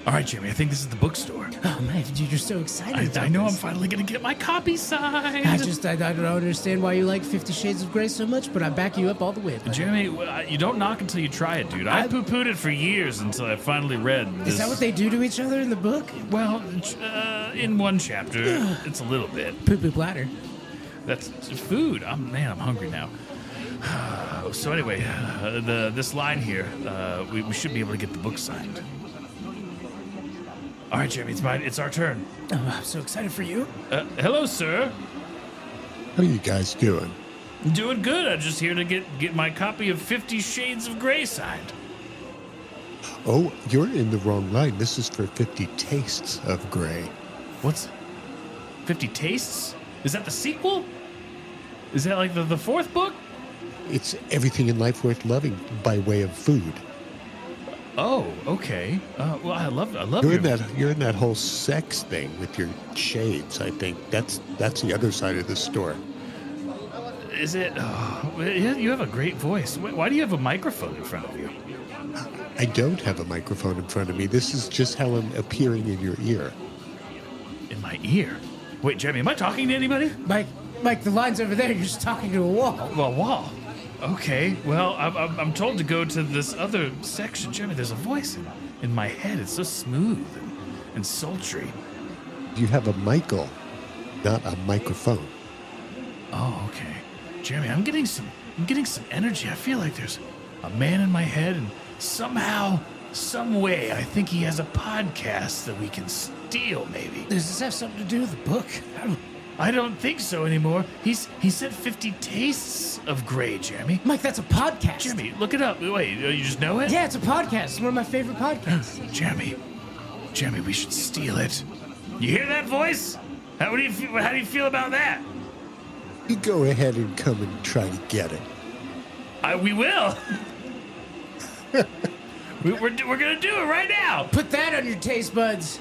All right, Jimmy, I think this is the bookstore. Oh, man, dude, you're so excited. I know I'm finally going to get my copy signed. I don't understand why you like 50 Shades of Grey so much, but I back you up all the way. Jeremy, you don't knock until you try it, dude. I poo-pooed it for years until I finally read this. Is that what they do to each other in the book? Well, in one chapter, it's a little bit. Poo-poo platter. That's food. I'm hungry now. So anyway, this line here, we should be able to get the book signed. All right, Jeremy, it's our turn. Oh, I'm so excited for you. Hello, sir. How are you guys doing? Doing good. I'm just here to get my copy of 50 Shades of Grey signed. Oh, you're in the wrong line. This is for 50 Tastes of Grey. What's 50 Tastes? Is that the sequel? Is that like the fourth book? It's everything in life worth loving by way of food. Oh, okay. Well, I love. You're in that whole sex thing with your shades. I think that's the other side of the store. Is it? Oh, you have a great voice. Why do you have a microphone in front of you? I don't have a microphone in front of me. This is just how I'm appearing in your ear. In my ear? Wait, Jeremy, am I talking to anybody? Mike, the line's over there. You're just talking to a wall. Well, wall. Okay. Well, I'm told to go to this other section. Jeremy, there's a voice in my head. It's so smooth and sultry. You have a Michael, not a microphone. Oh, okay. Jeremy, I'm getting some energy. I feel like there's a man in my head, and somehow, some way, I think he has a podcast that we can steal, maybe. Does this have something to do with the book? I don't think so anymore. He said 50 Tastes of Grey, Jeremy. Mike, that's a podcast. Jeremy, look it up. Wait, you just know it? Yeah, it's a podcast. It's one of my favorite podcasts. Jeremy, we should steal it. You hear that voice? How do you feel about that? You go ahead and come and try to get it. We will. we're gonna do it right now. Put that on your taste buds.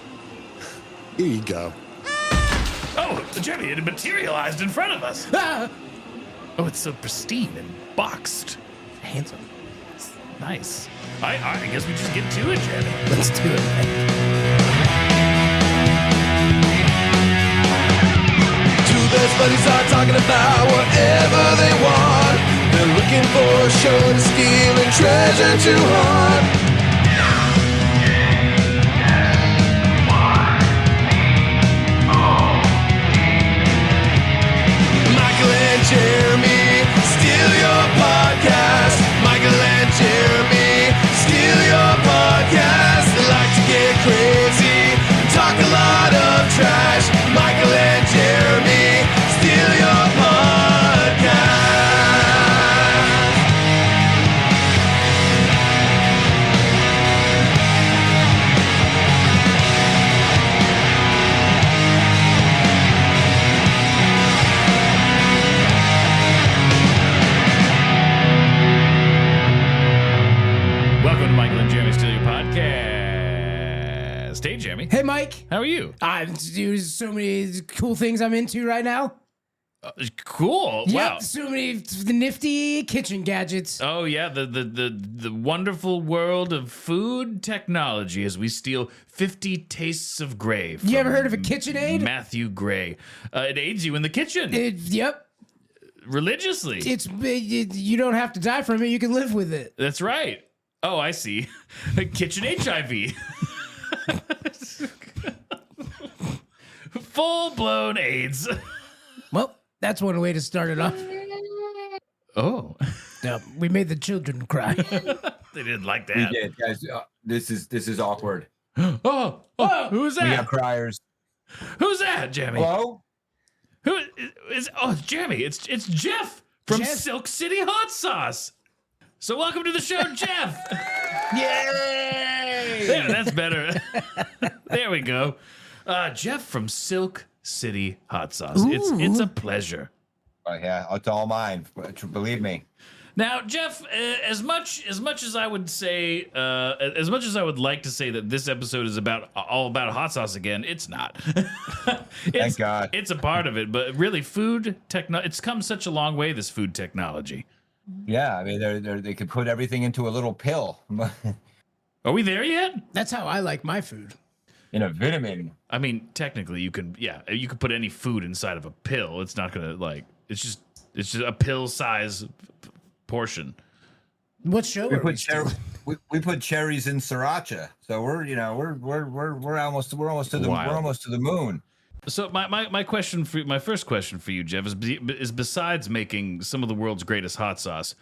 Here you go. Oh, Jeremy, it materialized in front of us. Ah! Oh, it's so pristine and boxed. Handsome. Nice. I guess we just get to it, Jeremy. Let's do it, man. Two best buddies are talking about whatever they want. They're looking for a show to steal and treasure to haunt. Jeremy, steal your podcast. Michael and Jeremy, steal your podcast. They like to get crazy, talk a lot of trash. Michael and Jeremy, steal your podcast. Welcome to Michael and Jeremy Steal Your Podcast. Hey, Jeremy. Hey, Mike. How are you? Dude, so many cool things I'm into right now. Cool. Yep, Wow. so many nifty kitchen gadgets. Oh yeah, the wonderful world of food technology as we steal 50 Tastes of Grey. You ever heard of a KitchenAid? Matthew Gray. It aids you in the kitchen. Yep. Religiously. You don't have to die from it. You can live with it. That's right. Oh, I see. Kitchen HIV. Full-blown AIDS. Well, that's one way to start it off. Oh. Yeah, we made the children cry. They didn't like that. We did, guys. This is awkward. Oh, who's that? We got criers. Who's that, Jeremy? Hello? Who is? Oh, it's Jeremy. It's Jeff from Jeff? Silk City Hot Sauce. So welcome to the show, Jeff. Yay! There, that's better. There we go. Jeff from Silk City Hot Sauce. It's a pleasure. Yeah, it's all mine. Believe me. Now, Jeff, as much as I would say, as much as I would like to say that this episode is all about hot sauce again, it's not. Thank God. It's a part of it, but really, it's come such a long way. This food technology. Yeah, I mean, they could put everything into a little pill. Are we there yet? That's how I like my food. In a vitamin. I mean, technically, you could put any food inside of a pill. It's not gonna it's just a pill size portion. What show are we still? We put cherries in sriracha, so we're almost to the moon. So my first question for you, Jeff, is besides making some of the world's greatest hot sauce,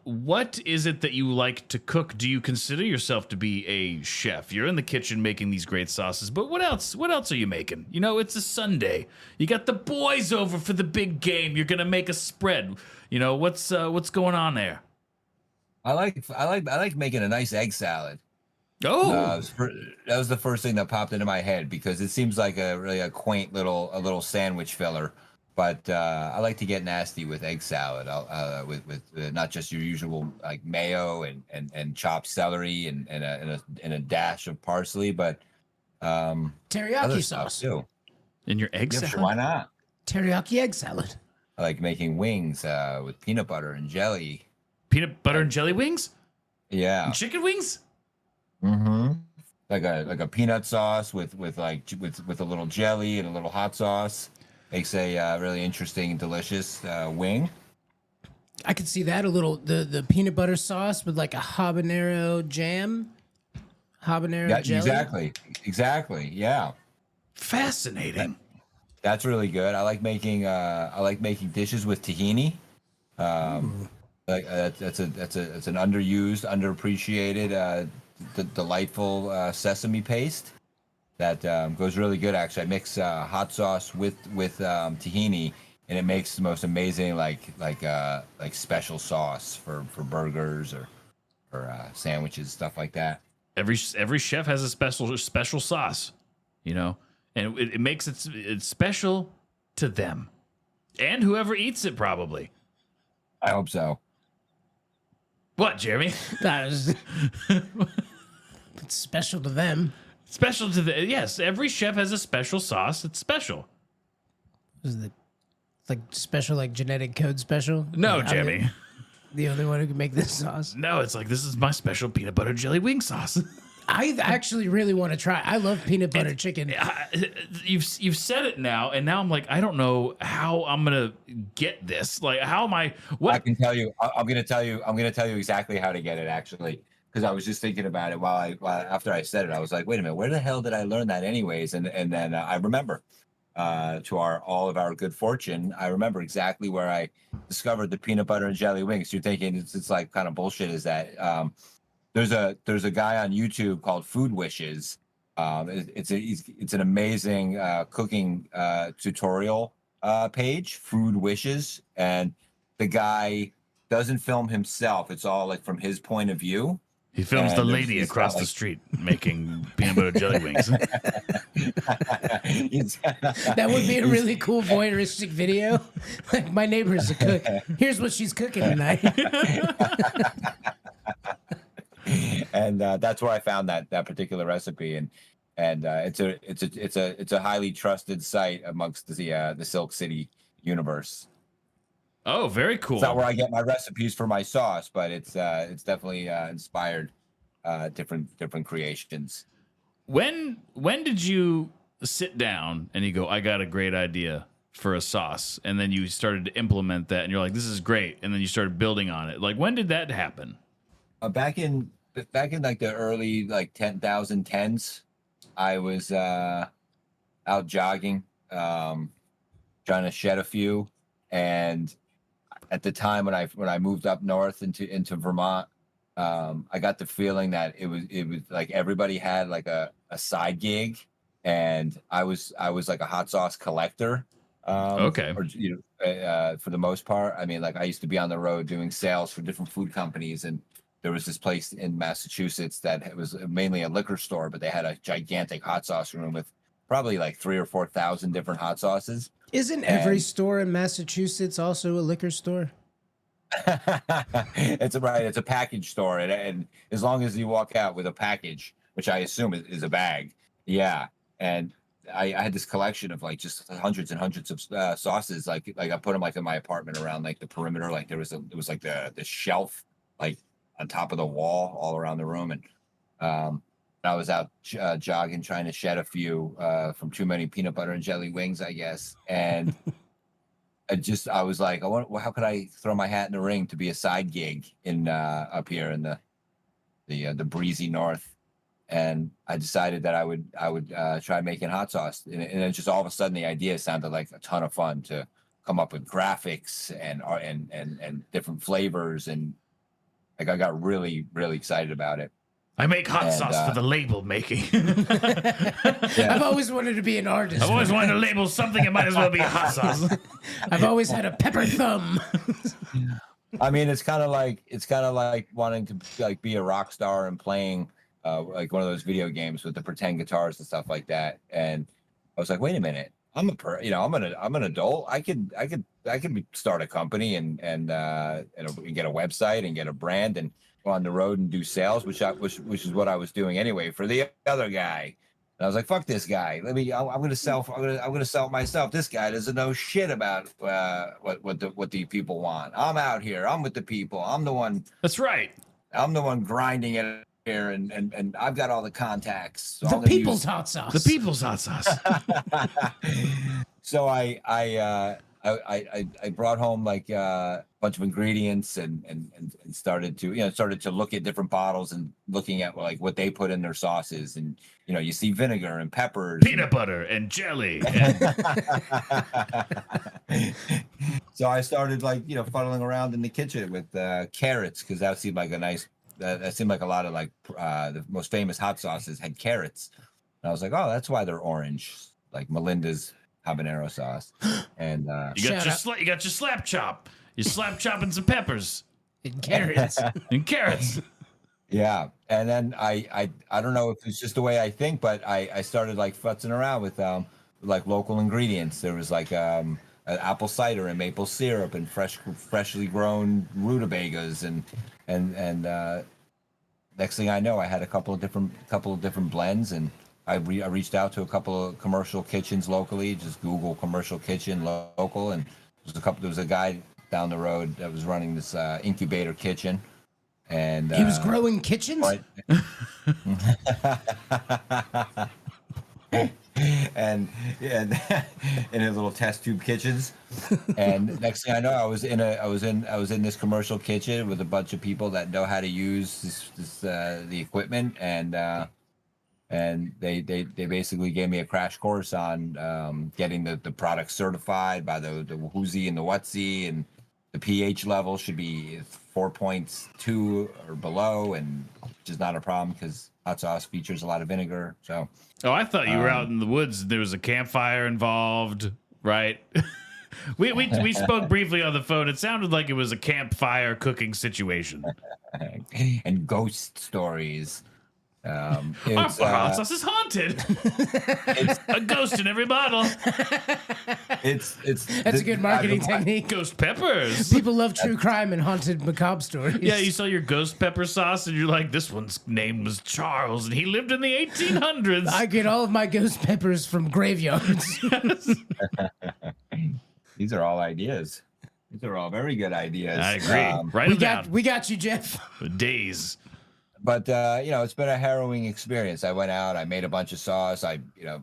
what is it that you like to cook? Do you consider yourself to be a chef? You're in the kitchen making these great sauces, but what else? What else are you making? You know, it's a Sunday. You got the boys over for the big game. You're gonna make a spread. You know, what's going on there? I like making a nice egg salad. Oh, that was the first thing that popped into my head because it seems like a quaint little sandwich filler. But I like to get nasty with egg salad. With not just your usual like mayo and chopped celery and a dash of parsley, but Teriyaki sauce too. In your egg salad? Sure, why not? Teriyaki egg salad. I like making wings with peanut butter and jelly. Peanut butter and jelly wings? Yeah. And chicken wings? Mm-hmm. Like a peanut sauce with a little jelly and a little hot sauce. Makes a really interesting and delicious wing. I could see that the peanut butter sauce with like a habanero jam. Habanero jelly. Exactly. Yeah. Fascinating. That's really good. I like making dishes with tahini. Like that's an underused, underappreciated, delightful sesame paste that goes really good. Actually, I mix hot sauce with tahini, and it makes the most amazing like special sauce for burgers or sandwiches, stuff like that. Every chef has a special sauce, you know, and it makes it's special to them and whoever eats it probably. I hope so. What, Jeremy? That is it's special to them. Special to yes. Every chef has a special sauce. It's special. Is it like special, like genetic code special? No, like, Jeremy. The only one who can make this sauce. No, it's like this is my special peanut butter jelly wing sauce. I actually really want to try. I love peanut butter chicken. You've said it now, and now I'm like, I don't know how I'm gonna get this. Like, how am I? What I can tell you, I'm gonna tell you exactly how to get it actually, because I was just thinking about it while after I said it, I was like, wait a minute, where the hell did I learn that anyways? And then I remember, to all of our good fortune, I remember exactly where I discovered the peanut butter and jelly wings. You're thinking it's like kind of bullshit, is that? There's a guy on YouTube called Food Wishes. It's an amazing cooking tutorial page, Food Wishes, and the guy doesn't film himself. It's all like from his point of view. He films the lady across the street making peanut butter jelly wings. That would be a really cool voyeuristic video. Like, my neighbor's a cook. Here's what she's cooking tonight. And that's where I found that particular recipe, and it's a highly trusted site amongst the Silk City universe. Oh, very cool. It's not where I get my recipes for my sauce, but it's definitely inspired different creations. When did you sit down and you go, I got a great idea for a sauce, and then you started to implement that, and you're like, this is great, and then you started building on it? Like, when did that happen? Back in like the early 2010s, I was out jogging, trying to shed a few, and at the time when I moved up north into Vermont, I got the feeling that it was like everybody had like a side gig, and I was like a hot sauce collector. Okay. Or, for the most part, I mean, like I used to be on the road doing sales for different food companies, and there was this place in Massachusetts that was mainly a liquor store, but they had a gigantic hot sauce room with probably like 3,000 or 4,000 different hot sauces. Isn't every store in Massachusetts also a liquor store? It's a package store, and as long as you walk out with a package, which I assume is a bag, yeah. And I had this collection of like just hundreds and hundreds of sauces. Like I put them like in my apartment around like the perimeter. Like it was like the shelf like on top of the wall all around the room, and I was out jogging, trying to shed a few from too many peanut butter and jelly wings, I guess. And I was like, how could I throw my hat in the ring to be a side gig in up here in the breezy north? And I decided that I would try making hot sauce, and it just all of a sudden the idea sounded like a ton of fun to come up with graphics and different flavors, and like I got really excited about it. I make hot sauce for the label making. I've always wanted to be an artist. I've always wanted to label something. It might as well be hot sauce. I've always had a pepper thumb. I mean, it's kind of like wanting to like be a rock star and playing like one of those video games with the pretend guitars and stuff like that. And I was like, wait a minute, I'm an adult. I could start a company and get a website and get a brand and go on the road and do sales, which is what I was doing anyway for the other guy. And I was like, fuck this guy. I'm gonna sell it myself. This guy doesn't know shit about what the people want. I'm out here. I'm with the people. I'm the one. That's right. I'm the one grinding it here, and I've got all the contacts. So The people's hot sauce. The people's hot sauce. So I brought home like a bunch of ingredients and started to look at different bottles and looking at like what they put in their sauces, and you see vinegar and peppers, peanut butter and jelly. So I started like fuddling around in the kitchen with carrots, because that seemed like a lot of like the most famous hot sauces had carrots, and I was like, oh, that's why they're orange, like Melinda's habanero sauce. And you got your slap chop. You're slap chopping some peppers and carrots. Yeah, and then I don't know if it's just the way I think, but I started like futzing around with like local ingredients. There was like an apple cider and maple syrup and freshly grown rutabagas and next thing I know, I had a couple of different blends, and I reached out to a couple of commercial kitchens locally. Just Google commercial kitchen local, and there was a guy down the road that was running this incubator kitchen, and he was growing kitchens. Right. and in his little test tube kitchens, and next thing I know, I was in this commercial kitchen with a bunch of people that know how to use the equipment, and they basically gave me a crash course on getting the product certified by the Whoozy and the Whatsy, and the pH level should be 4.2 or below, and which is not a problem because hot sauce features a lot of vinegar. So, I thought you were out in the woods. There was a campfire involved, right? we spoke briefly on the phone. It sounded like it was a campfire cooking situation. And ghost stories. Our hot sauce is haunted. It's a ghost in every bottle. That's a good marketing technique. Ghost peppers. People love true crime and haunted macabre stories. Yeah, you saw your ghost pepper sauce, and you're like, this one's name was Charles, and he lived in the 1800s. I get all of my ghost peppers from graveyards. These are all ideas. These are all very good ideas. I agree. We got you, Jeff. Days. But it's been a harrowing experience. I went out, I made a bunch of sauce. I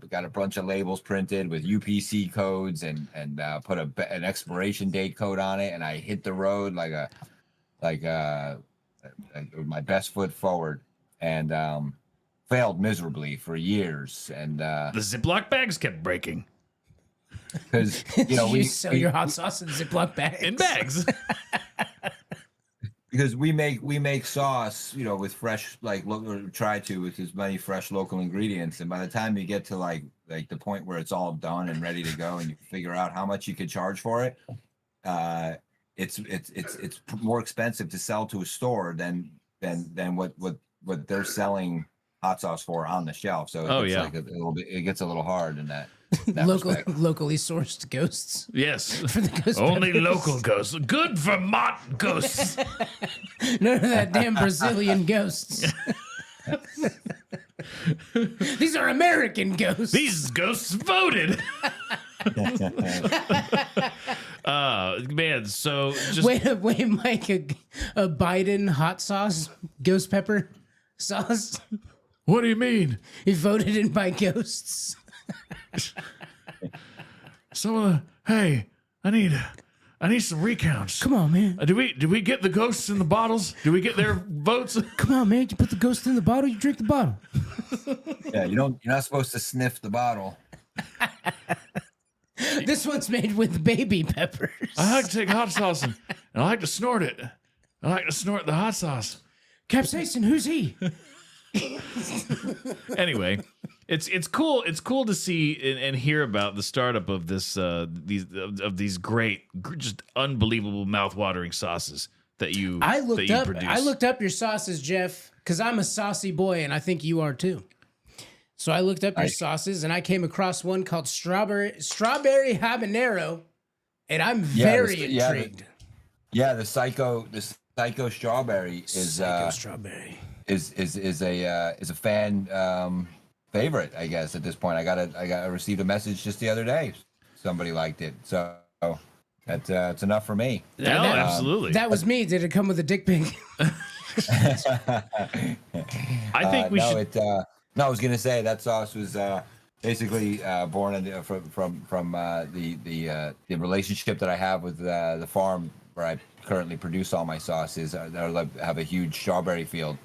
got a bunch of labels printed with UPC codes and put an expiration date code on it, and I hit the road like my best foot forward, and failed miserably for years. And the Ziploc bags kept breaking. Because you sell your hot sauce in Ziploc bags. In bags. Because we make sauce, with fresh, try to with as many fresh local ingredients, and by the time you get to like the point where it's all done and ready to go, and you figure out how much you could charge for it, it's more expensive to sell to a store than what they're selling hot sauce for on the shelf. So it gets a little hard in that. Locally sourced ghosts. Yes. For the ghost only peppers. Local ghosts. Good Vermont ghosts. None of that damn Brazilian ghosts. These are American ghosts. These ghosts voted. Man, so just wait, Mike, a Biden hot sauce, ghost pepper sauce. What do you mean? He voted in by ghosts. Some of the hey, I need some recounts. Come on, man. Did we get the ghosts in the bottles? Did we get their votes? Come on, man. You put the ghost in the bottle, you drink the bottle. Yeah, you're not supposed to sniff the bottle. This one's made with baby peppers. I like to take hot sauce and I like to snort it. I like to snort the hot sauce. Capsaicin, who's he? Anyway, it's cool. It's cool to see and hear about the startup of these great, just unbelievable mouth-watering sauces that you produce. I looked up your sauces, Jeff, because I'm a saucy boy, and I think you are too. So I looked up your sauces, and I came across one called strawberry habanero, and I'm very intrigued. The psycho strawberry is a fan favorite, I guess. At this point, I received a message just the other day. Somebody liked it, so that's enough for me. Yeah, absolutely. That was me. Did it come with a dick pic? I think we should. No, I was gonna say that sauce was basically born from the relationship that I have with the farm where I currently produce all my sauces. I have a huge strawberry field,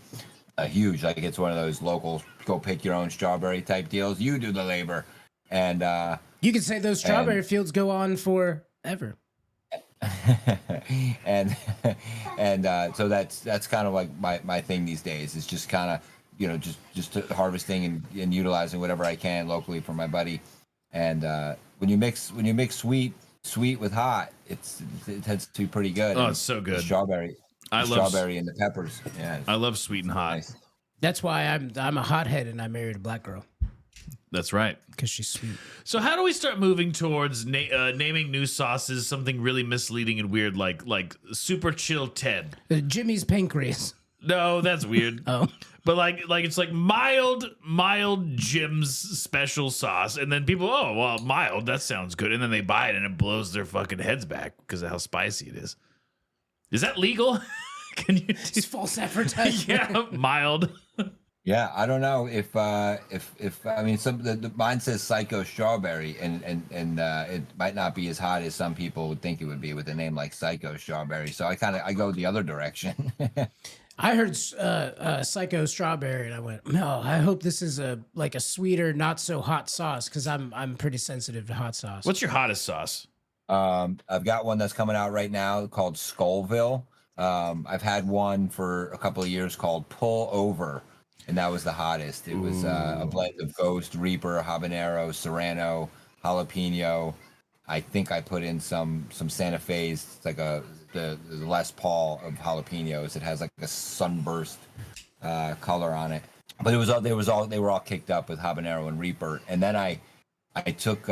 huge, like it's one of those local go pick your own strawberry type deals. You do the labor, and you could say those strawberry fields go on forever. and so that's kind of like my thing these days. Is just kind of just harvesting and utilizing whatever I can locally for my buddy. And when you mix sweet with hot, it tends to be pretty good. Oh, it's so good. Strawberry and the peppers. Yeah, I love sweet and hot. Nice. That's why I'm a hothead and I married a black girl. That's right. Because she's sweet. So how do we start moving towards naming new sauces something really misleading and weird, like Super Chill Ted? Jimmy's pancreas. No, that's weird. Oh. But like it's like mild Jim's special sauce, and then people, oh well, mild, that sounds good, and then they buy it and it blows their fucking heads back because of how spicy it is. Is that legal? Can you? It's false advertising. Yeah, mild. Yeah, I don't know if I mean the mine says Psycho Strawberry, and it might not be as hot as some people would think it would be with a name like Psycho Strawberry. So I go the other direction. I heard Psycho Strawberry, and I went, no, I hope this is a sweeter, not so hot sauce, because I'm pretty sensitive to hot sauce. What's your hottest sauce? I've got one that's coming out right now called Skullville. I've had one for a couple of years called Pull Over, and that was the hottest. It was a blend of Ghost, Reaper, Habanero, Serrano, jalapeno. I think I put in some Santa Fe's. It's like the Les Paul of jalapenos. It has like a sunburst color on it. But they were all kicked up with Habanero and Reaper. And then I took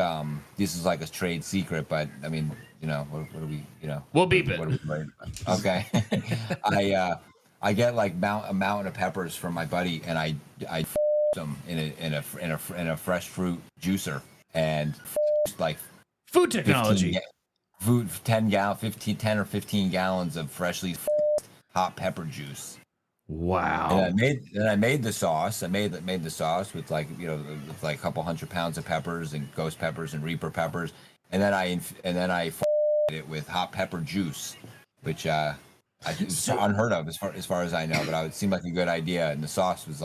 this is like a trade secret, but I mean, what do we, we'll beep it. What are we worried about? Okay. I get like a mountain of peppers from my buddy, and I them in a fresh fruit juicer, and like food technology. 10 or 15 gallons of freshly hot pepper juice. Wow. And I made the sauce. I made the sauce with like a couple 100 pounds of peppers and ghost peppers and Reaper peppers, and then I it with hot pepper juice, which it's unheard of as far as I know, but it seemed like a good idea, and the sauce was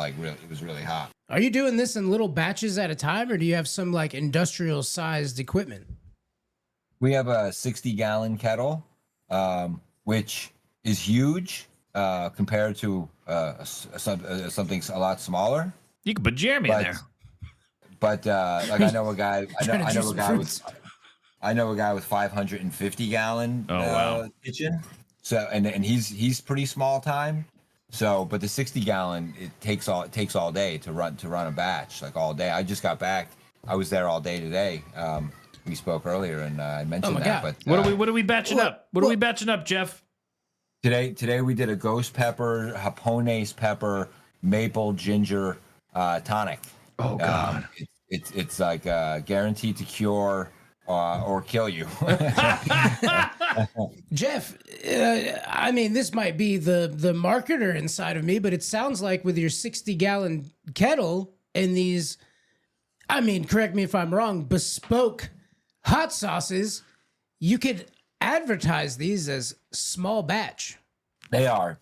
really hot. Are you doing this in little batches at a time, or do you have some like industrial sized equipment? We have a 60-gallon kettle, which is huge compared to something a lot smaller. You can put Jeremy in there. But like I know a guy with 550-gallon kitchen. So and he's pretty small time. So, but the 60-gallon it takes all day to run a batch, like all day. I just got back. I was there all day today. We spoke earlier, and I mentioned that. God. But what are we batching up? What are we batching up, Jeff? Today we did a ghost pepper, japonaise pepper, maple ginger tonic. Oh God! It's like guaranteed to cure or kill you. Jeff, I mean, this might be the marketer inside of me, but it sounds like with your 60-gallon kettle and these, I mean, correct me if I'm wrong, bespoke hot sauces, you could advertise these as small batch. They are.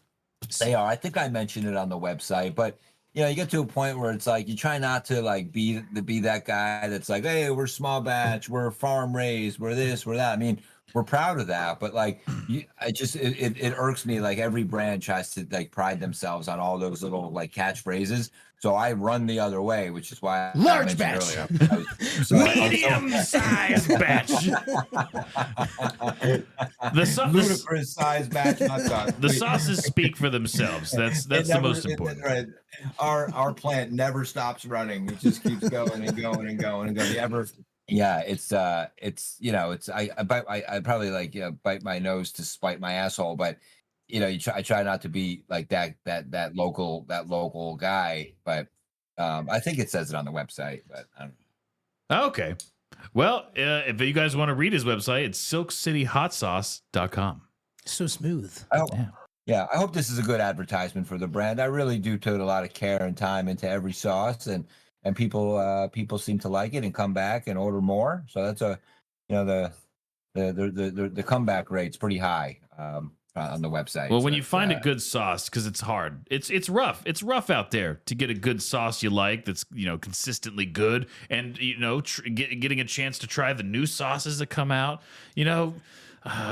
I think I mentioned it on the website, but you get to a point where it's like you try not to like be that guy that's like, hey, we're small batch, we're farm raised, we're this, we're that. I mean, we're proud of that, but like, it irks me. Like every brand tries to like pride themselves on all those little like catchphrases. So I run the other way, which is why Large batch, medium size batch. Ludicrous size batch hot sauce. The sauces speak for themselves. That's the most important. Right. Our plant never stops running. It just keeps going and going and going and going. Yeah, it's I probably like bite my nose to spite my asshole, but I try not to be like that local guy, but I think it says it on the website, but I don't know. Okay. Well, if you guys want to read his website, it's silkcityhotsauce.com. So smooth. Yeah, I hope this is a good advertisement for the brand. I really do put a lot of care and time into every sauce, and people seem to like it and come back and order more. So that's the comeback rate's pretty high on the website. Well, so when you find a good sauce, because it's hard, it's rough. It's rough out there to get a good sauce you like that's consistently good, and getting a chance to try the new sauces that come out.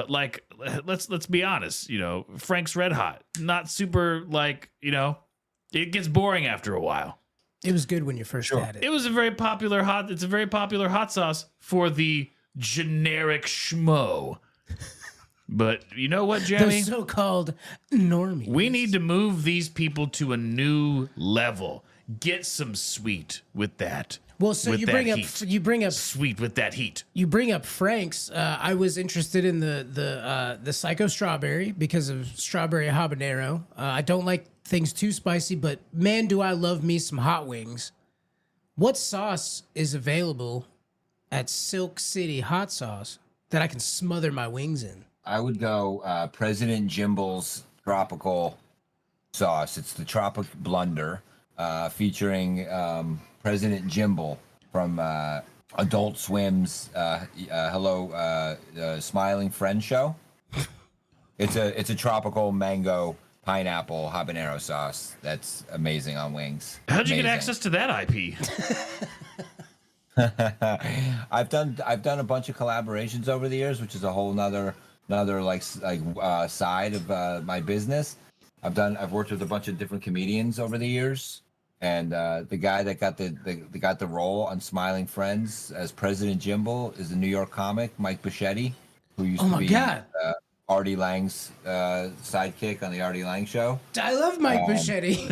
Like let's be honest. Frank's Red Hot, not super like it gets boring after a while. It was good when you first had it. It was a very popular hot sauce for the generic schmo. But you know what, Jeremy? The so-called normies. We need to move these people to a new level. Get some sweet with that. Well, so you bring up sweet with that heat. You bring up Frank's. I was interested in the Psycho Strawberry because of strawberry habanero. I don't like things too spicy, but man, do I love me some hot wings. What sauce is available at Silk City Hot Sauce that I can smother my wings in? I would go President Jimble's tropical sauce. It's the Tropic Blunder, featuring President Jimble from Adult Swim's Hello Smiling Friend show. It's a tropical mango pineapple habanero sauce that's amazing on wings. How'd you get access to that IP? I've done a bunch of collaborations over the years, which is a whole nother side of my business. I've worked with a bunch of different comedians over the years, and the guy that got the role on Smiling Friends as President Jimble is a New York comic, Mike Bichetti, who used to be Artie Lang's sidekick on the Artie Lang show. I love Mike Bichetti.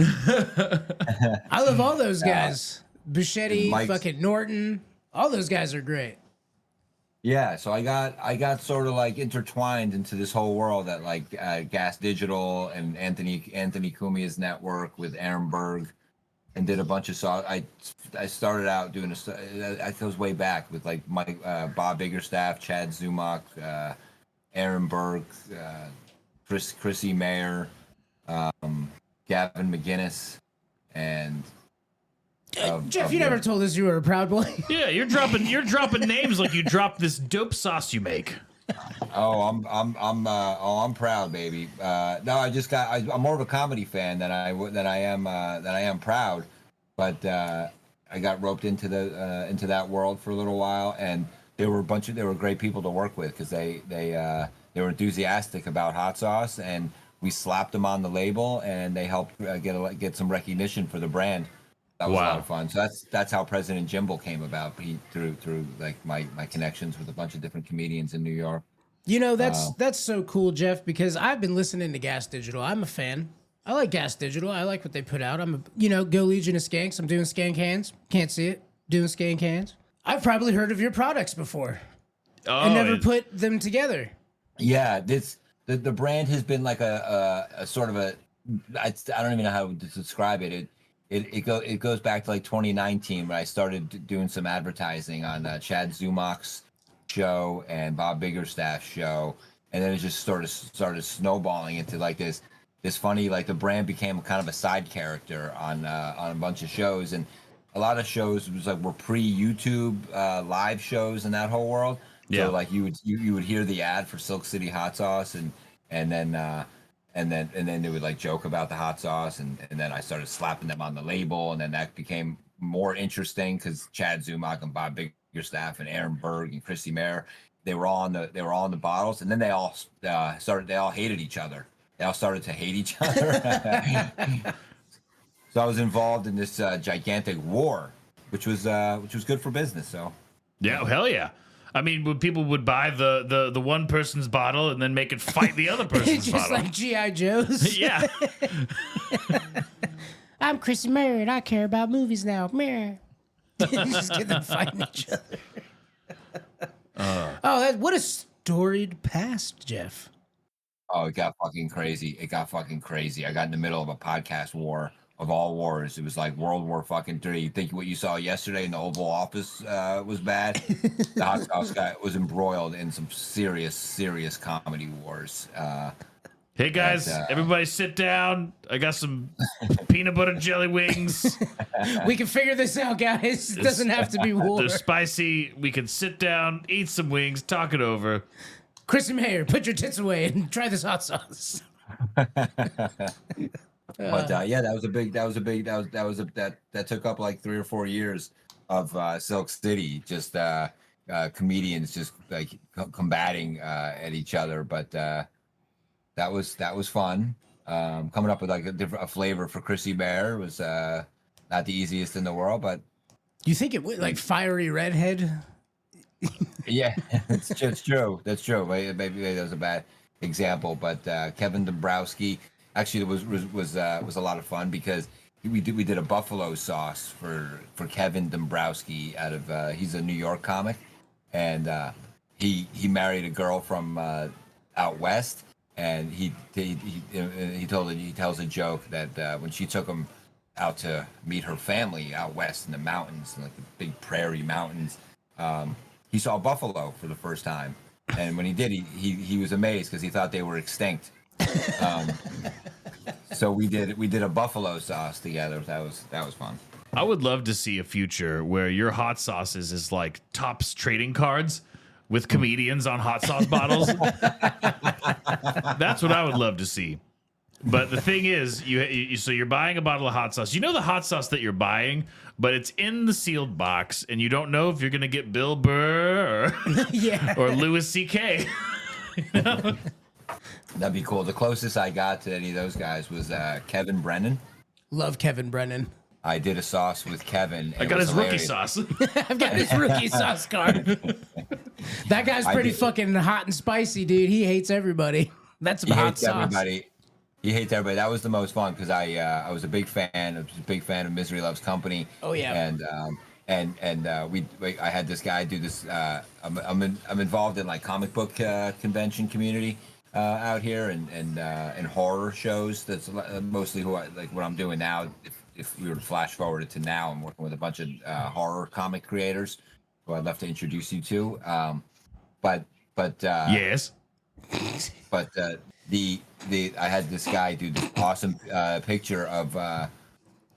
I love all those guys. Bichetti, fucking Norton, all those guys are great. Yeah, so I got sort of like intertwined into this whole world at like Gas Digital and Anthony Cumia's network with Aaron Berg, and did a bunch of songs. I started out doing I goes way back with like Bob Biggerstaff, Chad Zumach, Aaron Berg, Chrissy Mayer, Gavin McGinnis, and Jeff, you never told us you were a Proud Boy. Yeah, you're dropping names like you dropped this dope sauce you make. Oh, I'm proud, baby. No, I'm more of a comedy fan than I am proud, but I got roped into that world for a little while, and they were great people to work with because they were enthusiastic about hot sauce, and we slapped them on the label, and they helped get some recognition for the brand. That was a lot of fun. So that's how President Jimble came about. Through like my connections with a bunch of different comedians in New York. That's so cool, Jeff, because I've been listening to Gas Digital. I'm a fan. I like Gas Digital. I like what they put out. Go Legion of Skanks. I'm doing Skank Hands. Can't see it. Doing Skank Hands. I've probably heard of your products before. I never put them together. Yeah, the brand has been like a sort of I don't even know how to describe it. It goes back to like 2019 when I started doing some advertising on Chad Zumach's show and Bob Biggerstaff's show, and then it just started snowballing into like this funny, like the brand became kind of a side character on a bunch of shows, and a lot of shows was like were pre-YouTube live shows in that whole world. Yeah. So like you would hear the ad for Silk City hot sauce, and then they would like joke about the hot sauce, and then I started slapping them on the label, and then that became more interesting because Chad Zumach and Bob Biggerstaff and Aaron Berg and Christy Mayer, they were all on the bottles, and then they all hated each other. They all started to hate each other. So I was involved in this gigantic war, which was good for business. So Yeah, hell yeah. I mean, when people would buy the one person's bottle and then make it fight the other person's Just bottle. like G.I. Joe's. Yeah. I'm Chrissy Mary and I care about movies now. Meh. Just get them fighting each other. What a storied past, Jeff. oh, it got fucking crazy. I got in the middle of a podcast war of all wars. It was like World War fucking III. You think what you saw yesterday in the Oval Office was bad? The hot sauce guy was embroiled in some serious comedy wars. Hey guys, everybody sit down. I got some peanut butter jelly wings. We can figure this out, guys. It doesn't have to be war. They're spicy. We can sit down, eat some wings, talk it over. Chrissy Mayer, put your tits away and try this hot sauce. But yeah, that took up like 3 or 4 years of Silk City, just comedians just like combating at each other. But that was fun. Coming up with like a flavor for Chrissy Mayer was not the easiest in the world, but You think it would, like fiery redhead? yeah, it's true. That's true. Maybe that was a bad example, but Kevin Dombrowski actually was a lot of fun because we did a buffalo sauce for Kevin Dombrowski out of he's a New York comic, and he married a girl from out west, and he tells a joke that when she took him out to meet her family out west in the mountains, like the big prairie mountains, he saw buffalo for the first time, and when he did, he was amazed because he thought they were extinct. So we did a buffalo sauce together. That was fun. I would love to see a future where your hot sauces is like Topps trading cards with comedians on hot sauce bottles. That's what I would love to see. But the thing is, so you're buying a bottle of hot sauce. You know the hot sauce that you're buying, but it's in the sealed box, and you don't know if you're gonna get Bill Burr or, Yeah. or Louis C.K. You know? That'd be cool. The closest I got to any of those guys was Kevin Brennan. Love Kevin Brennan. I did a sauce with Kevin. I got his rookie sauce. I've got his rookie sauce card. That guy's pretty fucking hot and spicy, dude. He hates everybody. That's He hot hates sauce. everybody. He hates everybody. That was the most fun because I was a big fan. I was a big fan of Misery Loves Company. Oh yeah. And I had this guy do this. I'm involved in like comic book convention community out here and horror shows. That's mostly what I'm doing now. If we were to flash forward it to now, I'm working with a bunch of horror comic creators who I'd love to introduce you to. Yes. But I had this guy do this awesome picture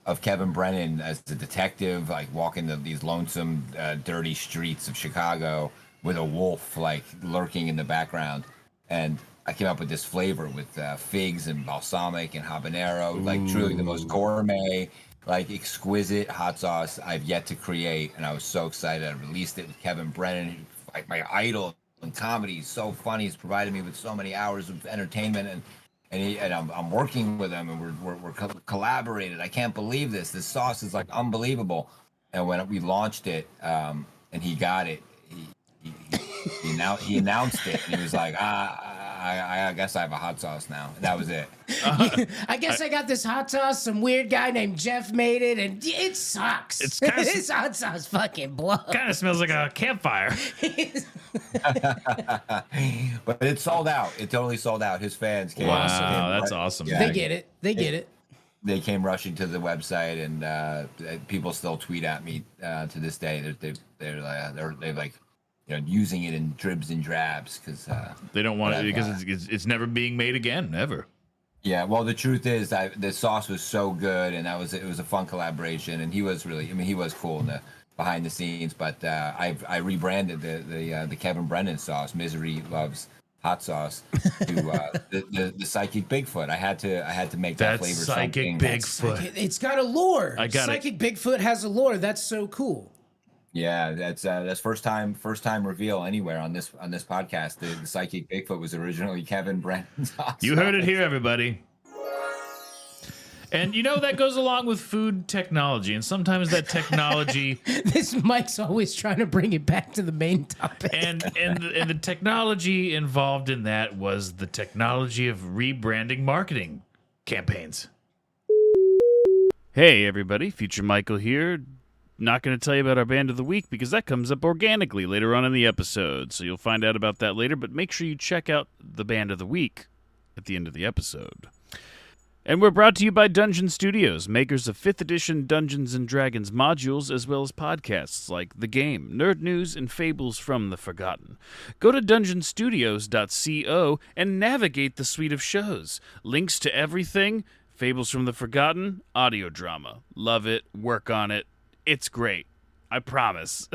of Kevin Brennan as the detective, like walking these lonesome, dirty streets of Chicago with a wolf like lurking in the background, and I came up with this flavor with figs and balsamic and habanero, like truly the most gourmet, like exquisite hot sauce I've yet to create. And I was so excited. I released it with Kevin Brennan, like my idol in comedy. He's so funny. He's provided me with so many hours of entertainment, and I'm working with him, and we're collaborated. I can't believe this. This sauce is like unbelievable. And when we launched it, and he got it, he announced it, and he was like, I guess I have a hot sauce now. And that was it. I guess I got this hot sauce. Some weird guy named Jeff made it, and it sucks. It's kinda- This hot sauce fucking blows. Kind of smells like a campfire. But it sold out. It totally sold out. His fans came. Wow, that's awesome. Yeah. They get it. They get it. They came rushing to the website, and people still tweet at me to this day. They're like using it in dribs and drabs because they don't want it because it's never being made again, ever. Yeah, well, the truth is the sauce was so good, and it was a fun collaboration, and he was cool in the behind the scenes. But I rebranded the Kevin Brennan sauce, Misery Loves Hot Sauce, to the Psychic Bigfoot. I had to make that flavor Psychic something. Bigfoot. It's got a lore. Psychic Bigfoot has a lore. That's so cool. Yeah, that's first time reveal anywhere on this podcast. The Psychic Bigfoot was originally Kevin Brennan's sauce. You heard it here, everybody. And that goes along with food technology, and sometimes that technology. This Mike's always trying to bring it back to the main topic. And the technology involved in that was the technology of rebranding marketing campaigns. Hey, everybody, Future Michael here. Not going to tell you about our band of the week because that comes up organically later on in the episode, so you'll find out about that later, but make sure you check out the band of the week at the end of the episode. And we're brought to you by Dungeon Studios, makers of 5th edition Dungeons & Dragons modules, as well as podcasts like The Game, Nerd News, and Fables from the Forgotten. Go to dungeonstudios.co and navigate the suite of shows. Links to everything, Fables from the Forgotten, audio drama. Love it, work on it. It's great. I promise.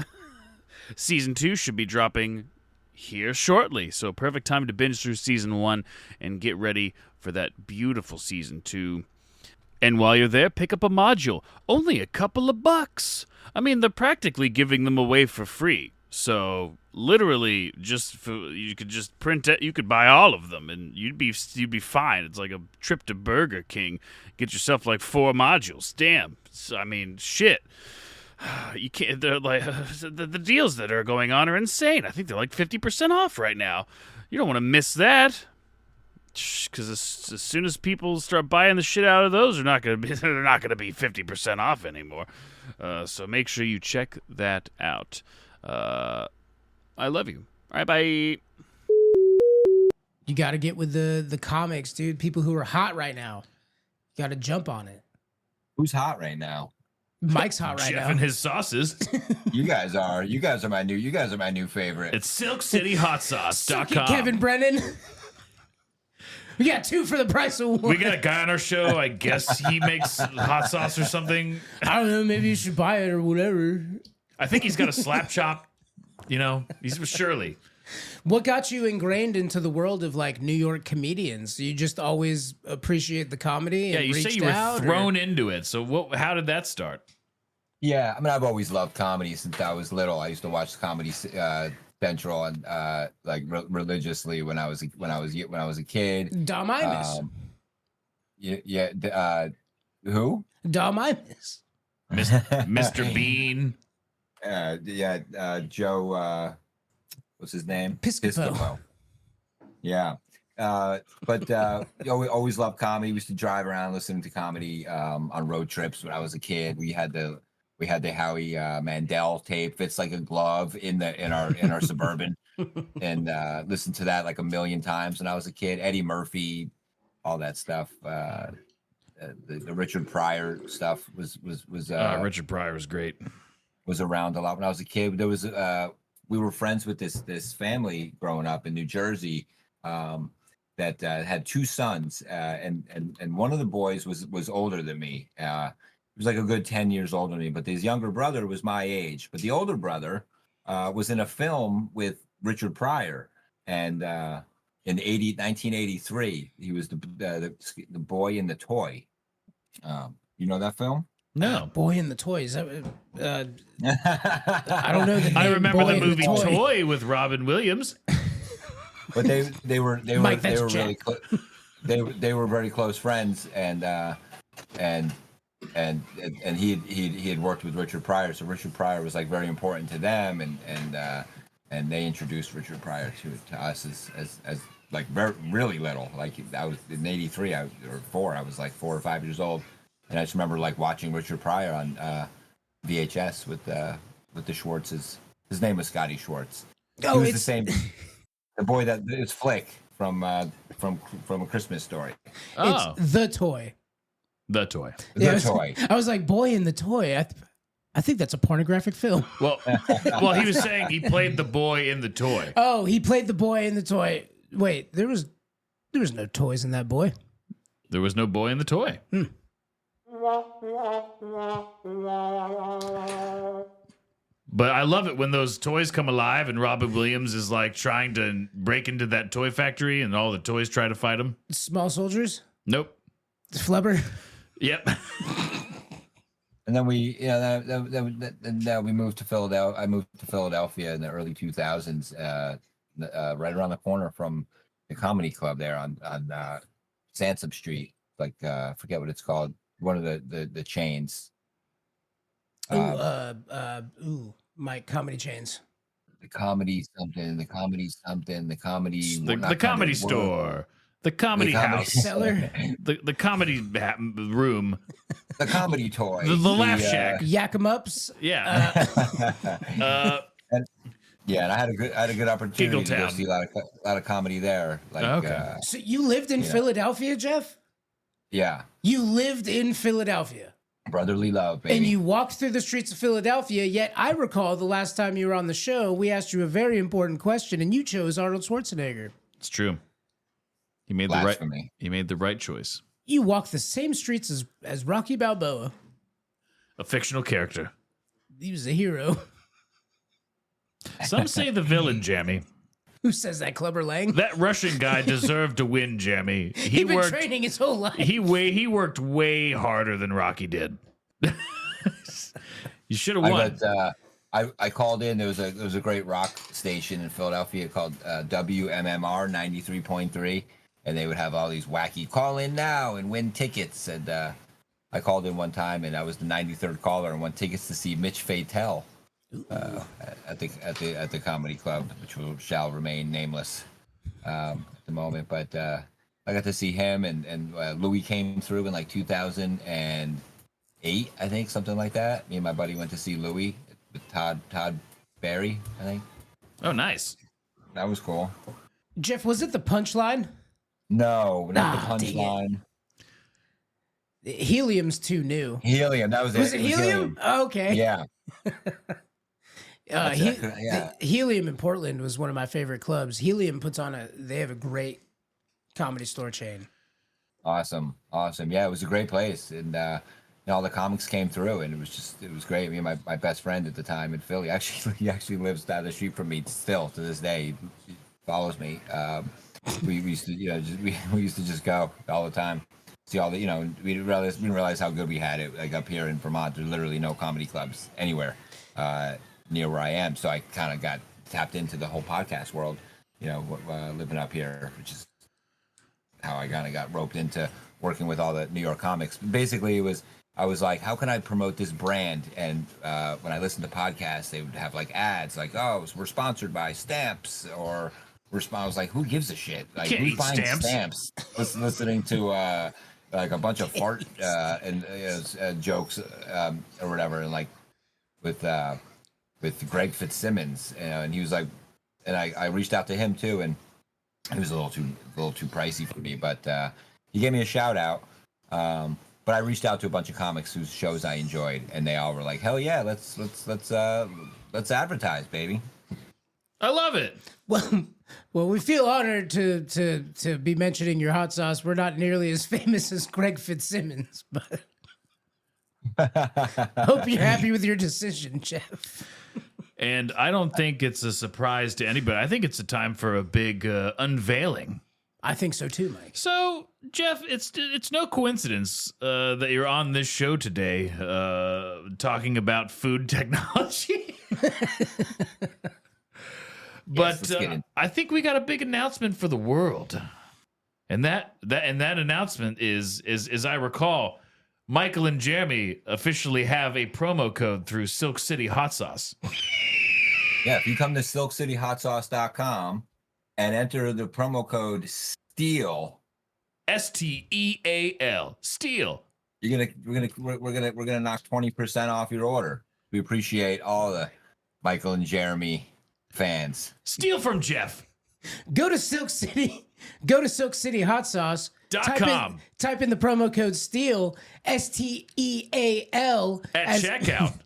Season 2 should be dropping here shortly, so perfect time to binge through Season 1 and get ready for that beautiful Season 2. And while you're there, pick up a module. Only a couple of bucks. I mean, they're practically giving them away for free. So, literally, you could just print it. You could buy all of them, and you'd be fine. It's like a trip to Burger King. Get yourself like 4 modules. Damn. I mean, shit. You can't. They're like the deals that are going on are insane. I think they're like 50% off right now. You don't want to miss that, because as soon as people start buying the shit out of those, they're not going to be 50% off anymore. So make sure you check that out. I love you. All right, bye. You got to get with the comics, dude. People who are hot right now. You got to jump on it. Who's hot right now? Mike's hot right Jeff now. and his sauces. You guys are my new favorite. It's SilkCityHotSauce.com. Suck it, Kevin Brennan. We got 2 for the price of 1. We got a guy on our show. I guess he makes hot sauce or something. I don't know. Maybe you should buy it or whatever. I think he's got a slap chop. He's with Shirley. What got you ingrained into the world of like New York comedians? You just always appreciate the comedy. Yeah, and you say you were thrown into it. So how did that start? Yeah, I mean, I've always loved comedy since I was little. I used to watch Comedy Central and religiously when I was a kid. Dom Imus. Who? Dom Imus. Mr. Bean. Joe. What's his name? Piscopo. Yeah. But always loved comedy. We used to drive around listening to comedy on road trips when I was a kid. We had the Howie Mandel tape, fits like a glove in our Suburban, and listened to that like a million times when I was a kid. Eddie Murphy, all that stuff. The Richard Pryor stuff was Richard Pryor was great. Was around a lot when I was a kid. There was we were friends with this family growing up in New Jersey that had 2 sons, and one of the boys was older than me. He was like a good 10 years older than me, but his younger brother was my age. But the older brother was in a film with Richard Pryor, and in 1983, he was the boy in the toy. You know that film? No. Boy in the Toys. I don't know the name. I remember Boy the in movie Toy. Toy with Robin Williams. But they were Mike, really they were very close friends, and he had worked with Richard Pryor, so Richard Pryor was like very important to them, and they introduced Richard Pryor to us as like really little. Like I was in '83 or '4, I was like 4 or 5 years old. And I just remember like watching Richard Pryor on VHS with the Schwartzes. His name was Scotty Schwartz. Oh, he was the same, the boy that is Flick from A Christmas Story. Oh, It's the toy. the Toy. The Yeah, toy. I was like, Boy in the Toy. I think that's a pornographic film. Well, he was saying he played the boy in the toy. Oh, he played the boy in the toy. Wait, there was no toys in that boy. There was no boy in the toy. But I love it when those toys come alive and Robin Williams is like trying to break into that toy factory and all the toys try to fight him. Small soldiers? Nope. Flubber? Yep. And then we moved to Philadelphia. I moved to Philadelphia in the early 2000s, right around the corner from the comedy club there on Sansom Street. Like I forget what it's called. One of the chains. My comedy chains. The comedy something. The comedy something. The comedy. The comedy store. The comedy house. Cellar. The comedy room. The comedy toy. The laugh shack. Yak 'em ups. Yeah. And I had a good opportunity to go Giggletown. see a lot of comedy there. Like, Okay. So you lived in Philadelphia, Jeff? Yeah, You lived in Philadelphia. brotherly love, baby. And you walked through the streets of Philadelphia, yet I recall the last time you were on the show, we asked you a very important question, and you chose Arnold Schwarzenegger. It's true. He made Blasphemy. He made the right choice. You walked the same streets as Rocky Balboa. A fictional character. He was a hero. Some say the villain, Jammy. Who says that, Clubber Lang? That Russian guy deserved to win, Jammy. He'd been training his whole life. He worked way harder than Rocky did. You should have won. I called in. There was a great rock station in Philadelphia called WMMR 93.3, and they would have all these wacky call in now and win tickets. And I called in one time, and I was the 93rd caller and won tickets to see Mitch Fatel at the comedy club, which shall remain nameless at the moment. But I got to see him, and Louis came through in like 2008, I think, something like that. Me and my buddy went to see Louis with Todd Barry, I think. Oh, nice. That was cool. Jeff, was it the Punchline? No, not Ah, the dang Punchline. Helium's too new. Helium, that was it. Was it Helium? Oh, okay. Yeah. Helium in Portland was one of my favorite clubs. Helium they have a great comedy store chain. Awesome. Yeah, it was a great place. And all the comics came through, and it was great. Me and my best friend at the time in Philly, he actually lives down the street from me still to this day. He follows me. We used to, we used to just go all the time. See all the, we didn't realize how good we had it. Like up here in Vermont, there's literally no comedy clubs anywhere near where I am. So I kind of got tapped into the whole podcast world, living up here, which is how I kind of got roped into working with all the New York comics. Basically, I was like, how can I promote this brand? And when I listened to podcasts, they would have like ads like, oh, we're sponsored by Stamps, or I was like, who gives a shit? Like, who finds stamps? Listening to like a bunch of fart and jokes or whatever, and like with Greg Fitzsimmons, and he was like, and I reached out to him too, and it was a little too pricey for me, but he gave me a shout out. But I reached out to a bunch of comics whose shows I enjoyed, and they all were like, hell yeah, let's advertise, baby. I love it. Well, we feel honored to be mentioning your hot sauce. We're not nearly as famous as Greg Fitzsimmons, but hope you're happy with your decision, Jeff. And I don't think it's a surprise to anybody. I think it's a time for a big unveiling. I think so too, Mike. So, Jeff, it's no coincidence that you're on this show today talking about food technology. But I think we got a big announcement for the world, and that announcement is as I recall, Michael and Jeremy officially have a promo code through Silk City Hot Sauce. Yeah, if you come to silkcityhotsauce.com and enter the promo code STEEL, STEAL, STEEL, we're gonna knock 20% off your order. We appreciate all the Michael and Jeremy fans. Steal from Jeff. Go to Silk City Hot Sauce. Type in the promo code STEAL, STEAL at checkout.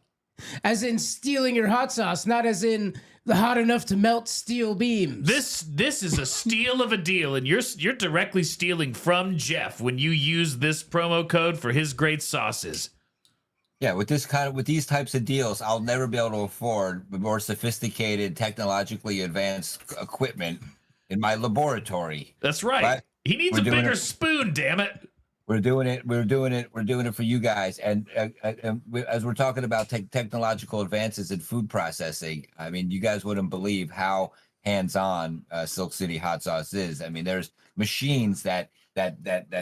As in stealing your hot sauce, not as in the hot enough to melt steel beams. This is a steal of a deal, and you're directly stealing from Jeff when you use this promo code for his great sauces. Yeah, with these types of deals, I'll never be able to afford the more sophisticated, technologically advanced equipment in my laboratory. That's right. But he needs a bigger spoon, damn it. We're doing it. We're doing it for you guys. And as we're talking about technological advances in food processing, I mean, you guys wouldn't believe how hands-on Silk City Hot Sauce is. I mean, there's machines that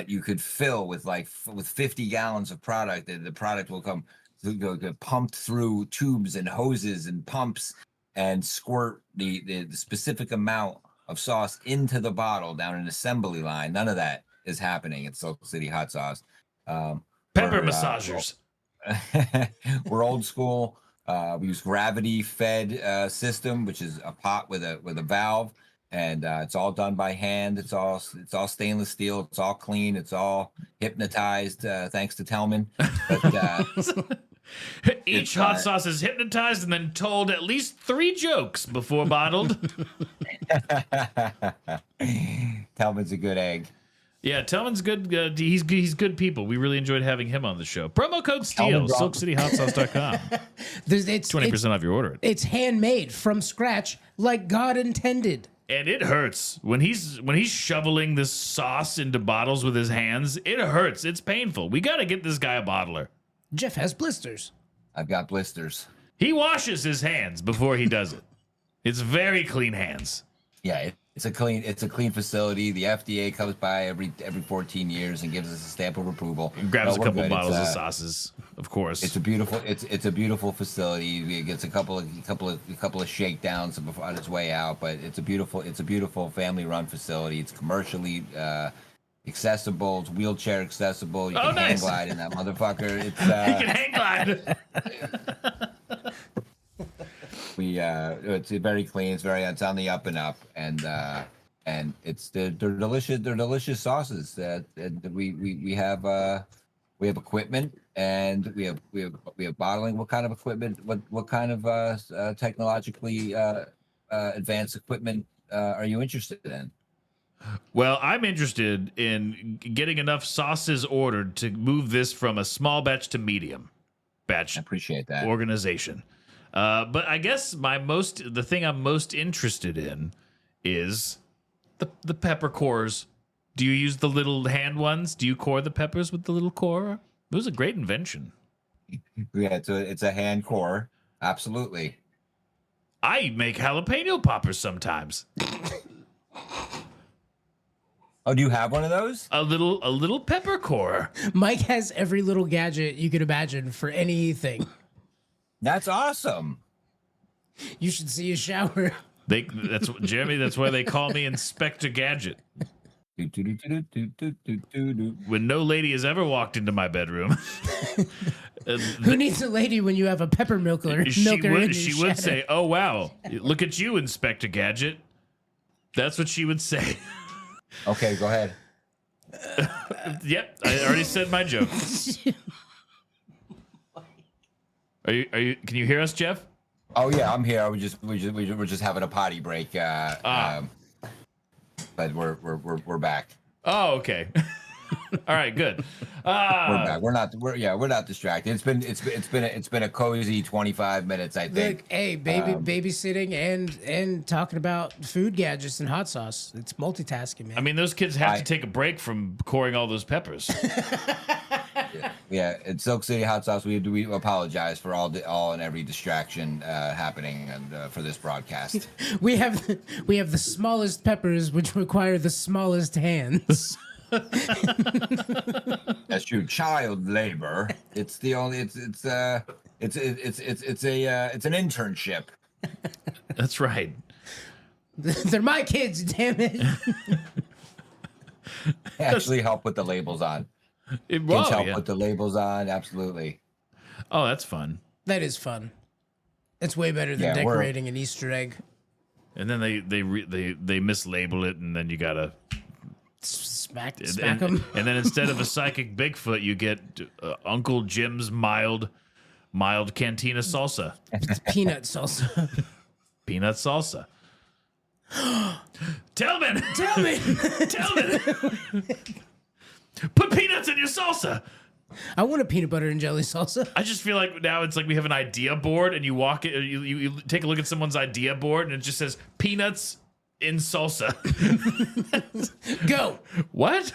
you could fill with with 50 gallons of product. And the product will come pumped through tubes and hoses and pumps and squirt the specific amount of sauce into the bottle down an assembly line. None of that is happening at Silk City Hot Sauce. Pepper massagers. We're old school. We use gravity fed system, which is a pot with a valve, and it's all done by hand. It's all stainless steel. It's all clean. It's all hypnotized, thanks to Tellman. But, each hot sauce is hypnotized and then told at least 3 jokes before bottled. Tellman's a good egg. Yeah, Tellman's good. He's good people. We really enjoyed having him on the show. Promo code STEEL, SilkCityHotSauce.com. It's 20% off your order. It's handmade from scratch, like God intended. And it hurts when he's shoveling this sauce into bottles with his hands. It hurts. It's painful. We got to get this guy a bottler. Jeff has blisters. I've got blisters. He washes his hands before he does it. It's very clean hands. Yeah, it's a clean facility. The FDA comes by every 14 years and gives us a stamp of approval. And grabs a couple bottles of sauces, of course. It's a beautiful facility. It gets a couple of shakedowns on its way out, but it's a beautiful family run facility. It's commercially accessible. It's wheelchair accessible. You can hang glide in that motherfucker. It's you can hang glide. It's very clean. It's on the up and up, and they're delicious. They're delicious sauces. We have equipment, and we have bottling. What kind of equipment? What kind of technologically advanced equipment are you interested in? Well, I'm interested in getting enough sauces ordered to move this from a small batch to medium batch. I appreciate that organization. But I guess the thing I'm most interested in is the pepper cores. Do you use the little hand ones? Do you core the peppers with the little core? It was a great invention. Yeah, it's a hand core. Absolutely. I make jalapeno poppers sometimes. Oh, do you have one of those? A little pepper core. Mike has every little gadget you could imagine for anything. That's awesome. You should see his shower. Jeremy. That's why they call me Inspector Gadget. When no lady has ever walked into my bedroom, who needs a lady when you have a pepper milker? She would say, "Oh wow, look at you, Inspector Gadget." That's what she would say. Okay, go ahead. Yep, I already said my joke. Are you? Can you hear us, Jeff? Oh yeah, I'm here. We're just having a potty break. But we're back. Oh, okay. All right, good. We're back. We're not distracted. It's been a cozy 25 minutes, I think. Look, hey, babysitting and talking about food gadgets and hot sauce. It's multitasking, man. I mean, those kids have to take a break from coring all those peppers. Yeah, at Silk City Hot Sauce, we apologize for all and every distraction happening and for this broadcast. We have the smallest peppers, which require the smallest hands. That's true. Child labor. It's the only. It's an internship. That's right. They're my kids, damn it. They actually help with the labels on. Kids help put the labels on. Absolutely. Oh, that's fun. That is fun. It's way better than decorating an Easter egg. And then they mislabel it, and then you gotta smack them. And then instead of a psychic Bigfoot, you get Uncle Jim's mild mild cantina salsa. It's peanut salsa. Peanut salsa. Tillman! Tillman! Put peanuts in your salsa. I want a peanut butter and jelly salsa. I just feel like now it's like we have an idea board, and you walk it, you take a look at someone's idea board, and it just says peanuts in salsa. Go. What?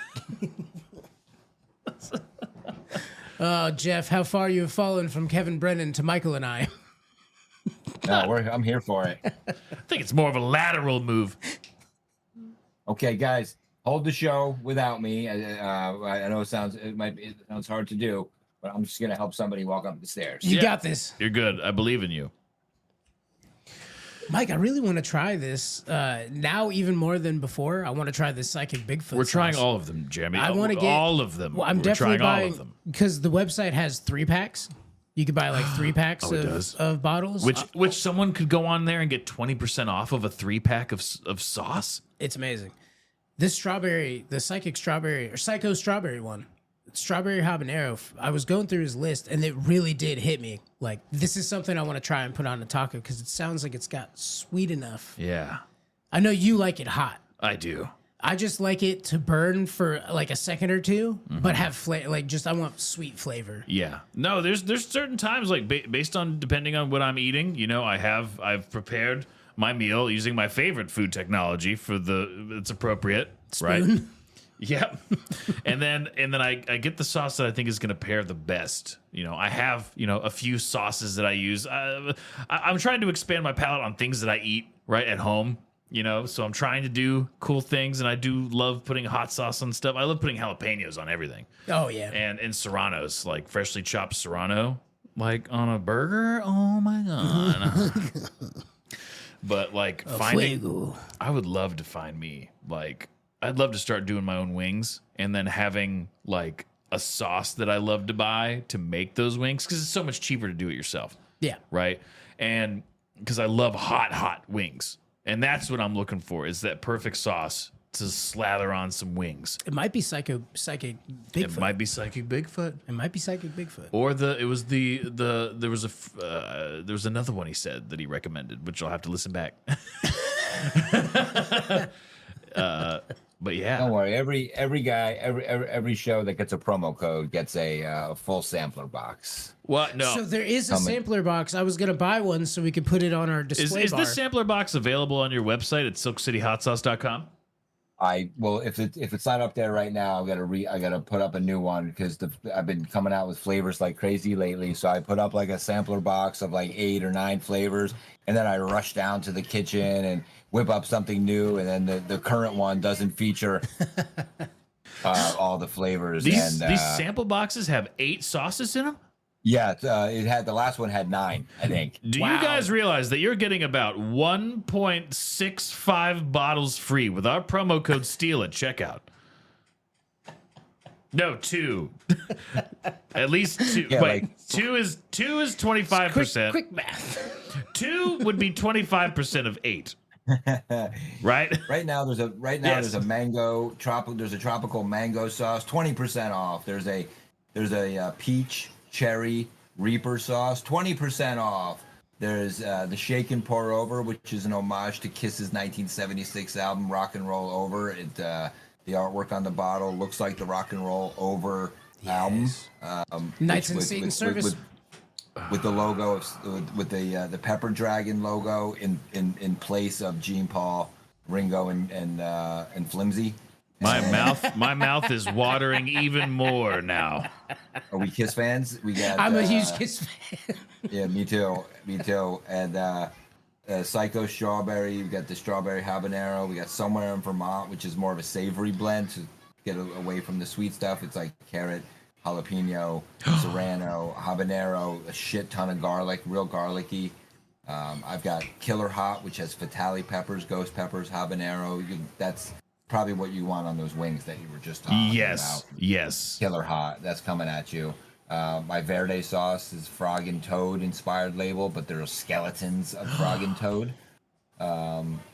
Oh, Jeff, how far you have fallen from Kevin Brennan to Michael and I. No, I'm here for it. I think it's more of a lateral move. Okay, guys, hold the show without me. I know it sounds hard to do, but I'm just gonna help somebody walk up the stairs. You got this. You're good. I believe in you. Mike, I really want to try this now even more than before. I want to try this psychic Bigfoot. We're trying sauce. all of them, Jeremy. I want to get all of them. Well, I'm We're definitely trying all buying of them. because the website has 3-packs. You could buy like 3 packs Oh, it does? of bottles. Which someone could go on there and get 20% off of a 3-pack of sauce. It's amazing. This strawberry, the psycho strawberry one, strawberry habanero. I was going through his list and it really did hit me. Like, this is something I want to try and put on a taco because it sounds like it's got sweet enough. Yeah, I know you like it hot. I do. I just like it to burn for like a second or two, but have flavor. Like, just I want sweet flavor. Yeah. No, there's certain times like based on depending on what I'm eating. You know, I've prepared my meal using my favorite food technology for it's appropriate, right? Spoon. Yep. and then I get the sauce that I think is going to pair the best. You know, I have a few sauces that I use. I'm trying to expand my palate on things that I eat right at home. You know, so I'm trying to do cool things, and I do love putting hot sauce on stuff. I love putting jalapenos on everything. Oh yeah. And serranos, like freshly chopped serrano, like on a burger. Oh my god! But like I would love to find me like I'd love to start doing my own wings, and then having like a sauce that I love to buy to make those wings because it's so much cheaper to do it yourself. Yeah. Right. And because I love hot wings. And that's what I'm looking for is that perfect sauce to slather on some wings. It might be psychic Bigfoot. It might be psychic Bigfoot. It might be psychic Bigfoot. Or there was another one he said that he recommended, which I'll have to listen back. But yeah, Don't worry. Every guy, every show that gets a promo code gets a full sampler box. What? No. So there is a sampler box. I was gonna buy one so we could put it on our display Is bar. this sampler box available on your website at silkcityhotsauce.com? If it's not up there right now, I gotta put up a new one because I've been coming out with flavors like crazy lately. So I put up like a sampler box of like 8 or 9 flavors, and then I rush down to the kitchen and whip up something new, and then the current one doesn't feature all the flavors. These sample boxes have 8 sauces in them? Yeah, the last one had 9, I think. Do you guys realize that you're getting about 1.65 bottles free with our promo code STEEL at checkout? No, 2. At least 2. Yeah, Wait, like, 2 is 25%. Quick math. 2 would be 25% of 8. Right? Right now there's a Yes. there's a tropical mango sauce, 20% off. There's a peach cherry reaper sauce, 20% off. There's the Shake and Pour Over, which is an homage to Kiss's 1976 album Rock and Roll Over. The artwork on the bottle looks like the Rock and Roll Over album. Knights in Satan's Service. With the logo with the Pepper Dragon logo in place of Gene Paul, Ringo, and Flimsy. My mouth is watering even more now. Are we Kiss fans? I'm a huge Kiss fan. Yeah, me too. And Psycho Strawberry. We got the Strawberry Habanero. We got Somewhere in Vermont, which is more of a savory blend to get away from the sweet stuff. It's like carrot, jalapeno, serrano, habanero, a shit ton of garlic, real garlicky. I've got Killer Hot, which has fatale peppers, ghost peppers, habanero. That's probably what you want on those wings that you were just talking about. Yes. Killer Hot, that's coming at you. My Verde sauce is Frog and Toad inspired label, but there are skeletons of Frog and Toad.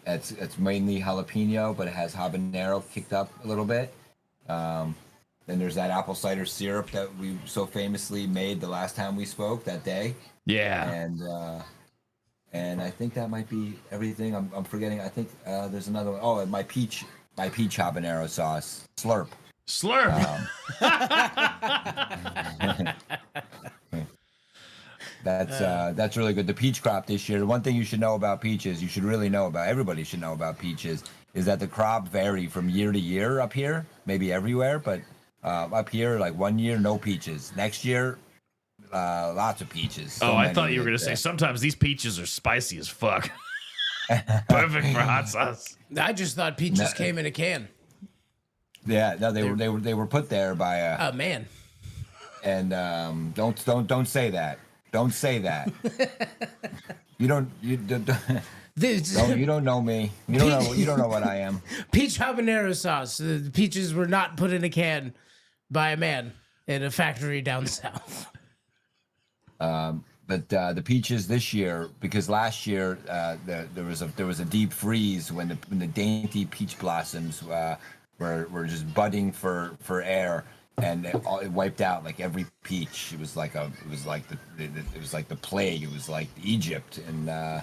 It's mainly jalapeno, but it has habanero kicked up a little bit. Then there's that apple cider syrup that we so famously made the last time we spoke that day. Yeah. And I think that might be everything. I'm forgetting. I think there's another one. Oh, and my peach habanero sauce. Slurp. That's really good. The peach crop this year. One thing you should know about peaches, you should really know about, everybody should know about peaches, is that the crop vary from year to year up here, maybe everywhere, but up here, like 1 year, no peaches. Next year, lots of peaches. Oh, I thought you were going to say sometimes these peaches are spicy as fuck. Perfect for hot sauce. I just thought peaches came in a can. Yeah, no, they were put there by Oh man. And don't say that. Don't say that. You don't know me. You don't know what I am. Peach habanero sauce. The peaches were not put in a can by a man in a factory down south. But the peaches this year, because last year there was a deep freeze when the dainty peach blossoms were just budding for air, and it wiped out like every peach. It was like the plague. It was like Egypt in the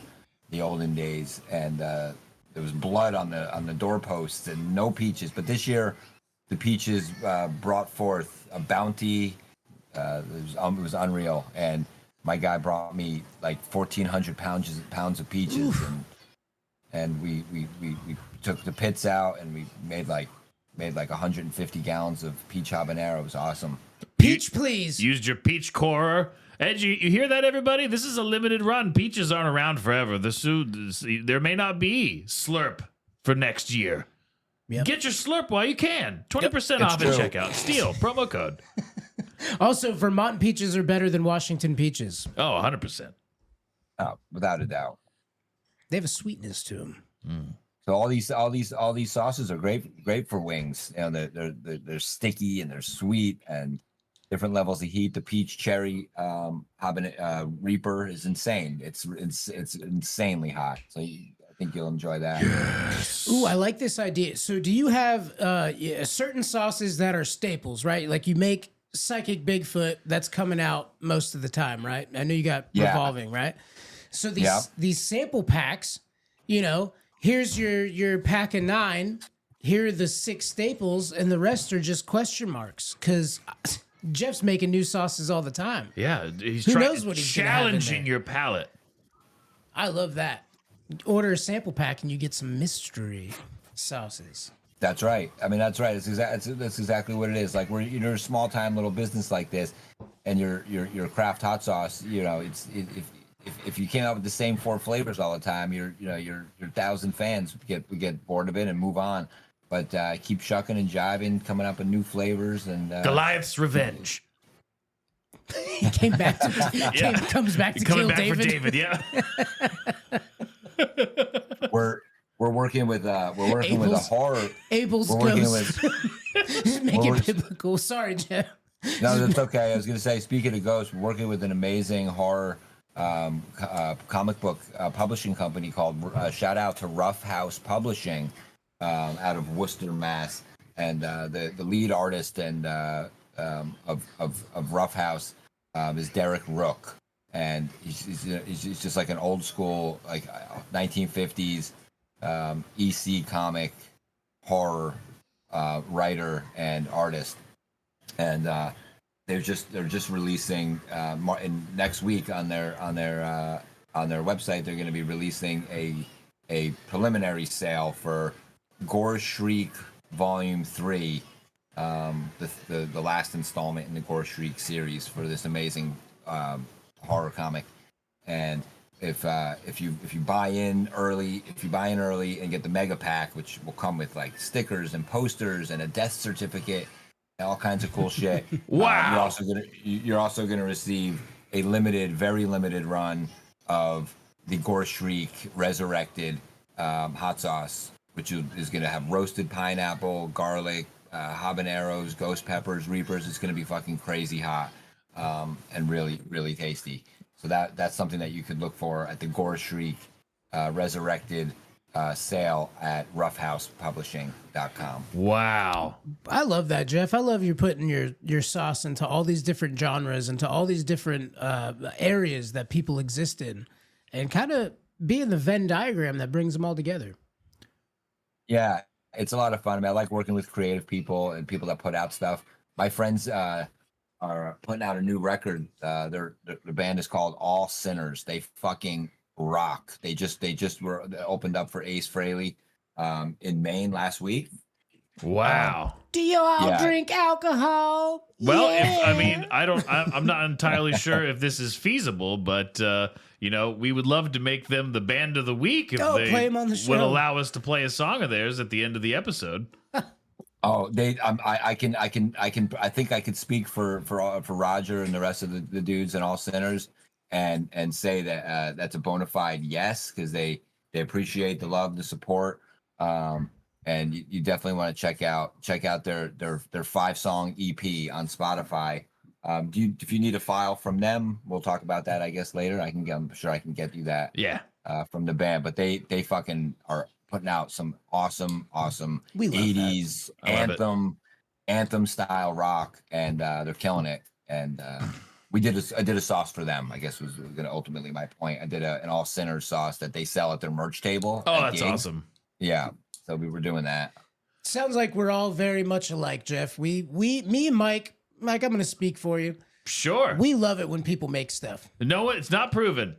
olden days, and there was blood on the doorposts and no peaches. But this year, the peaches brought forth a bounty. It was unreal, and my guy brought me like 1,400 pounds of peaches, and we took the pits out, and we made like 150 gallons of peach habanero. It was awesome. Peach, please. Used your peach corer. Ed, you hear that, everybody? This is a limited run. Peaches aren't around forever. There may not be Slurp for next year. Yep. Get your Slurp while you can. 20% off at checkout. Steal. Promo code. Also, Vermont peaches are better than Washington peaches. Oh, 100%. Oh, without a doubt. They have a sweetness to them. Mm. So all these sauces are great for wings. You know, they're sticky and they're sweet and different levels of heat. The peach cherry Reaper is insane. It's insanely hot. So I think you'll enjoy that. Yes. Ooh, I like this idea. So do you have certain sauces that are staples, right? Like you make Psychic Bigfoot, that's coming out most of the time, right? I know you got Revolving, right? So these sample packs, you know, here's your pack of 9. Here are the 6 staples, and the rest are just question marks. Because Jeff's making new sauces all the time. Yeah, he's Who knows what he's challenging your palate. I love that. Order a sample pack, and you get some mystery sauces. That's right. I mean, that's right. That's exactly what it is. Like you're a small time little business like this, and your craft hot sauce. You know, if you came out with the same 4 flavors all the time, your 1,000 fans would get bored of it and move on. But keep shucking and jiving, coming up with new flavors and Goliath's Revenge. He came back to comes back to kill David. For David, yeah. We're working with a horror. Abel's ghost. Make it biblical. Sorry, Jeff. No, that's okay. I was gonna say, speaking of ghosts, we're working with an amazing horror comic book publishing company called shout out to Rough House Publishing out of Worcester, Mass. And the lead artist and of Rough House is Derek Rook, and he's just like an old school like 1950s EC comic horror writer and artist, and they're just releasing next week on their website. They're going to be releasing a preliminary sale for Gore Shriek Volume 3, the last installment in the Gore Shriek series for this amazing horror comic. And if you buy in early and get the mega pack, which will come with like stickers and posters and a death certificate and all kinds of cool shit. Wow! You're also gonna receive a very limited run of the Gore Shriek Resurrected hot sauce, which is gonna have roasted pineapple, garlic, habaneros, ghost peppers, reapers. It's gonna be fucking crazy hot and really, really tasty. So that's something that you could look for at the Gore Shriek Resurrected sale at roughhousepublishing.com. Wow. I love that, Jeff. I love you putting your sauce into all these different genres, into all these different areas that people exist in, and kind of being the Venn diagram that brings them all together. Yeah, it's a lot of fun. I mean, I like working with creative people and people that put out stuff. My friends are putting out a new record. The band is called All Sinners. They fucking rock. They just were opened up for Ace Frehley in Maine last week. Wow. Do you all drink alcohol? Well, Yeah. I'm not entirely sure if this is feasible, but we would love to make them the band of the week if Play they 'em on the would show. allow us to play a song of theirs at the end of the episode. Oh, I think I could speak for Roger and the rest of the dudes and All Sinners and say that that's a bona fide yes, because they appreciate the love, the support. And you definitely want to check out their 5-song EP on Spotify. If you need a file from them, we'll talk about that, I guess, later. I'm sure I can get you that. Yeah. From the band, but they fucking are putting out some awesome We love 80s anthem style rock, and they're killing it. And I did a sauce for them, I guess was gonna ultimately my point. I did an All Sinners sauce that they sell at their merch table. Oh, at that's gigs. awesome. Yeah, so we were doing that. Sounds like we're all very much alike, Jeff. Me and Mike, I'm going to speak for you. Sure. We love it when people make stuff. No, it's not proven.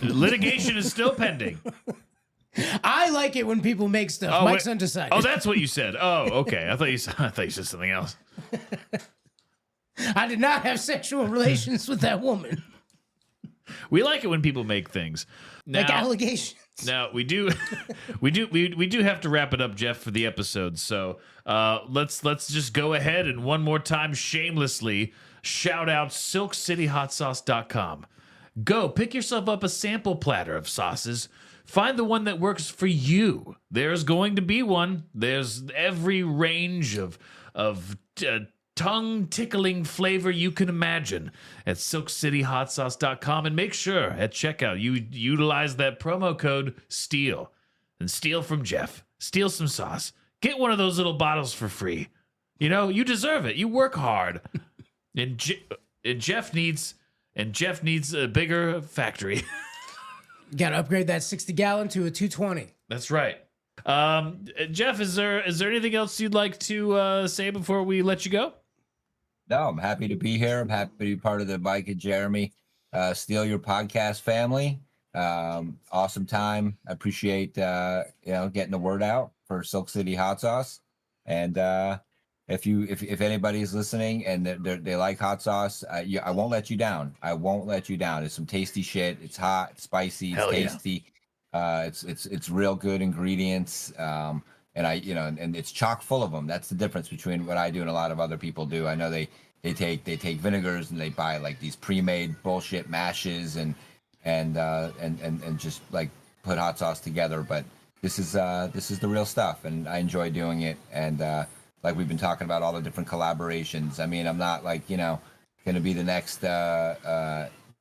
Litigation is still pending. I like it when people make stuff. Oh, Mike's wait. undecided. Oh, that's what you said. Oh, okay. I thought you said something else. I did not have sexual relations with that woman. We like it when people make things. Like allegations. Now we do have to wrap it up, Jeff, for the episode. So let's just go ahead and one more time shamelessly shout out SilkCityHotSauce.com. Go pick yourself up a sample platter of sauces. Find the one that works for you. There's going to be one. There's every range of tongue-tickling flavor you can imagine at SilkCityHotSauce.com. And make sure at checkout you utilize that promo code STEAL. And steal from Jeff. Steal some sauce. Get one of those little bottles for free. You deserve it. You work hard. And Jeff needs a bigger factory. Got to upgrade that 60-gallon to a 220. That's right. Jeff, is there anything else you'd like to say before we let you go? No, I'm happy to be here. I'm happy to be part of the Mike and Jeremy Steal Your Podcast family. Awesome time. I appreciate getting the word out for Silk City Hot Sauce. And if anybody's listening and they like hot sauce, I won't let you down. I won't let you down. It's some tasty shit. It's hot, it's spicy, it's tasty. It's real good ingredients. And it's chock full of them. That's the difference between what I do and a lot of other people do. I know they take vinegars and they buy like these pre-made bullshit mashes and just like put hot sauce together. But this is the real stuff, and I enjoy doing it. And like we've been talking about all the different collaborations. I mean, I'm not like going to be the next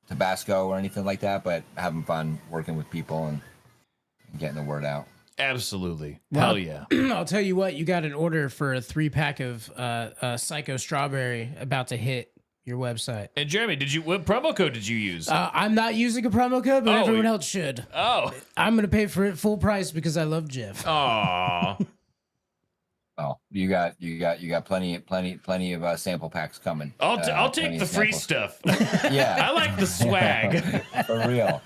Tabasco or anything like that, but having fun working with people and getting the word out. Absolutely. Well, Hell yeah. I'll tell you what, you got an order for a 3-pack of Psycho Strawberry about to hit your website. And Jeremy, what promo code did you use? I'm not using a promo code, but Oh, everyone else should. Oh. I'm going to pay for it full price because I love Jeff. Aw. Oh, you got plenty of sample packs coming. I'll take plenty the of free samples. stuff. Yeah. I like the swag. For real.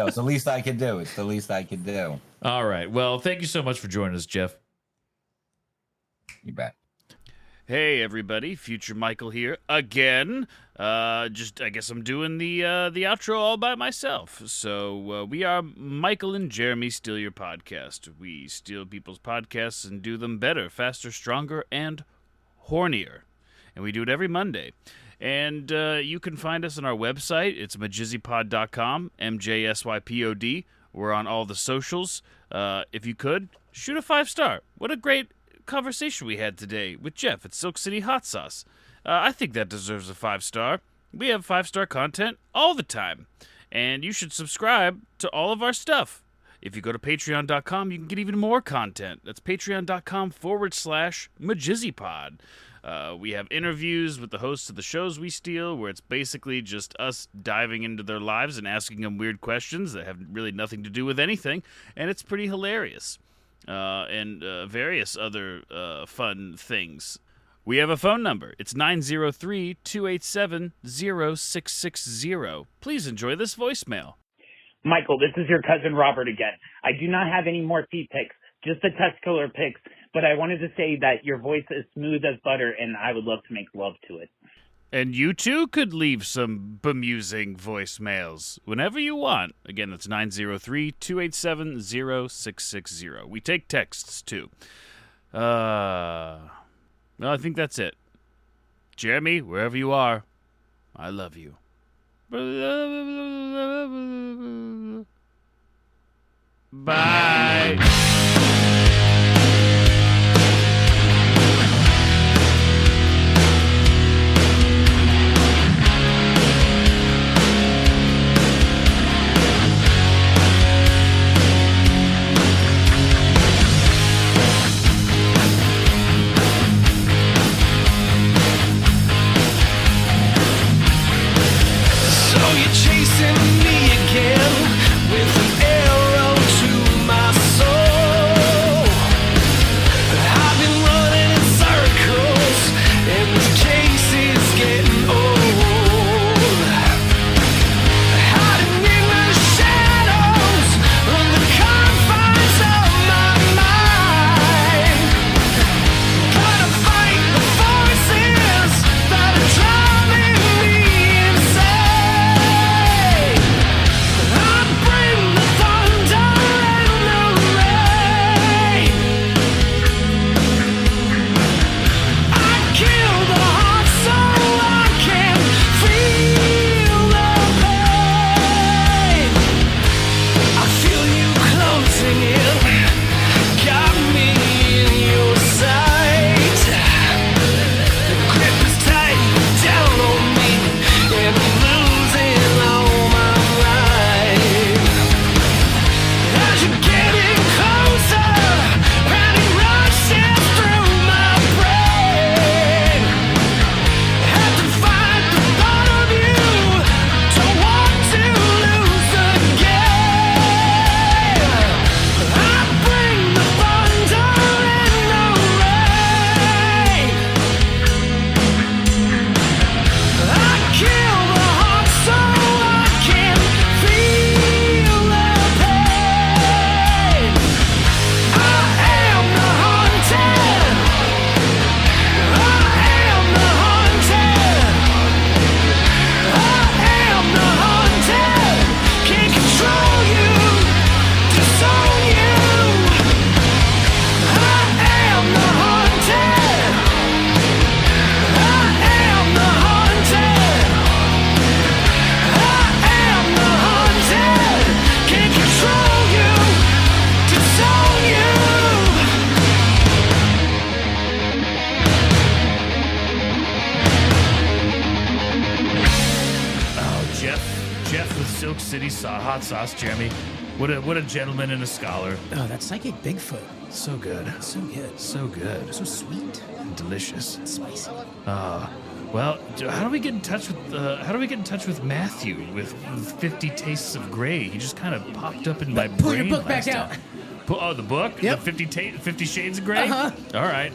It's the least I could do. All right. Well, thank you so much for joining us, Jeff. You bet. Hey everybody, Future Michael here again. I guess I'm doing the outro all by myself. So we are Michael and Jeremy Steal Your Podcast. We steal people's podcasts and do them better, faster, stronger, and hornier. And we do it every Monday. And you can find us on our website. It's MJSYVERSE.com, MJSYPOD. We're on all the socials. If you could, shoot a 5-star. What a great conversation we had today with Jeff at Silk City Hot Sauce. I think that deserves a 5-star. We have 5-star content all the time. And you should subscribe to all of our stuff. If you go to patreon.com, you can get even more content. That's patreon.com/MJSYVERSE. We have interviews with the hosts of the shows we steal, where it's basically just us diving into their lives and asking them weird questions that have really nothing to do with anything, and it's pretty hilarious. And various other fun things. We have a phone number. It's 903-287-0660. Please enjoy this voicemail. Michael, this is your cousin Robert again. I do not have any more feet pics, just the testicular pics, but I wanted to say that your voice is smooth as butter, and I would love to make love to it. And you too could leave some bemusing voicemails whenever you want. Again, that's 903-287-0660. We take texts too. Well, I think that's it. Jeremy, wherever you are, I love you. Bye. So you're chasing me again with an arrow to my soul. I've been running in circles, and this chase is getting old. Hiding in the shadows of the confines of my mind. Gotta fight the forces that are driving me insane. I bring the thunder and the rain. I kill the heart so I can feel the pain. I feel you closing in, got me in your sight. The grip is tight down on me, and I'm losing all my life. As you're getting closer, panic rushes through my brain. Have to find the part of you, don't want to lose the game. I bring the thunder and the rain. I kill the heart so I can feel the pain. I am the haunted. I am the haunted. I am the haunted. Can't control you, disown you. I am the haunted. I am the haunted. I am the haunted. Can't control you, disown you. Oh, Jeff with Silk City hot sauce, Jeremy. What a gentleman and a scholar. Oh, that psychic Bigfoot. So good. So good. So good. So sweet. And delicious. Spicy. Well, how do we get in touch with Matthew with 50 Tastes of Grey? He just kind of popped up in my brain. Pull your book back last out. time. The book? Yep. The 50 Shades of Grey? Uh-huh. All right.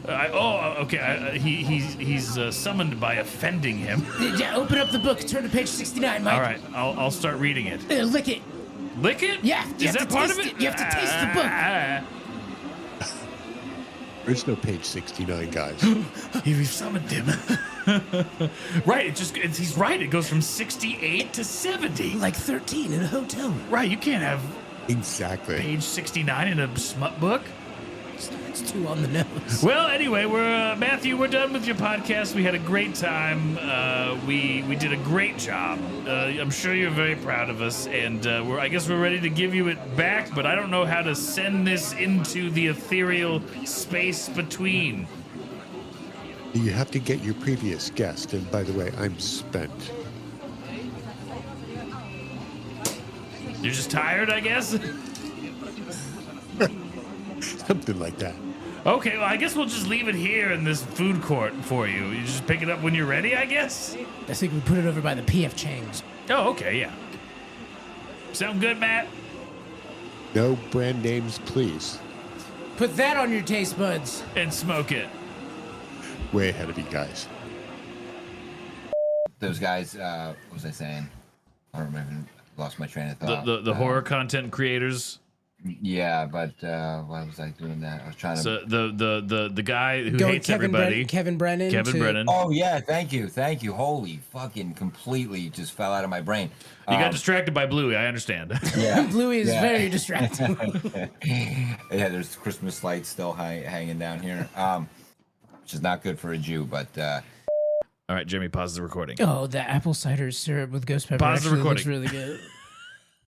Okay. He's summoned by offending him. Yeah, open up the book. Turn to page 69, Mike. All right. I'll start reading it. Lick it. Lick it? Yeah, you Is have that to part of taste it? it. You have to taste the book. There's no page 69, guys. We've summoned him. Right. He's right. It goes from 68 to 70. Like 13 in a hotel room. Right. You can't have Exactly. page 69 in a smut book. It's too on the nose. Well, anyway, Matthew. We're done with your podcast. We had a great time. We did a great job. I'm sure you're very proud of us, and I guess we're ready to give you it back. But I don't know how to send this into the ethereal space between. You have to get your previous guest. And by the way, I'm spent. You're just tired, I guess. Something like that. Okay, well, I guess we'll just leave it here in this food court for you. You just pick it up when you're ready, I guess? I think we put it over by the PF Chang's. Oh, okay, yeah. Sound good, Matt? No brand names, please. Put that on your taste buds. And smoke it. Way ahead of you guys. Those guys, what was I saying? I don't remember. Lost my train of thought. The horror content creators. Yeah, but why was I doing that? I was trying to. So the guy who Go with hates everybody. Kevin Brennan. Kevin Brennan. Oh yeah, thank you. Holy fucking completely just fell out of my brain. You got distracted by Bluey. I understand. Yeah, Bluey is yeah. very distracting. Yeah, there's Christmas lights still hanging down here, which is not good for a Jew. But All right, Jimmy, pause the recording. Oh, the apple cider syrup with ghost pepper Pause the actually looks recording. really good.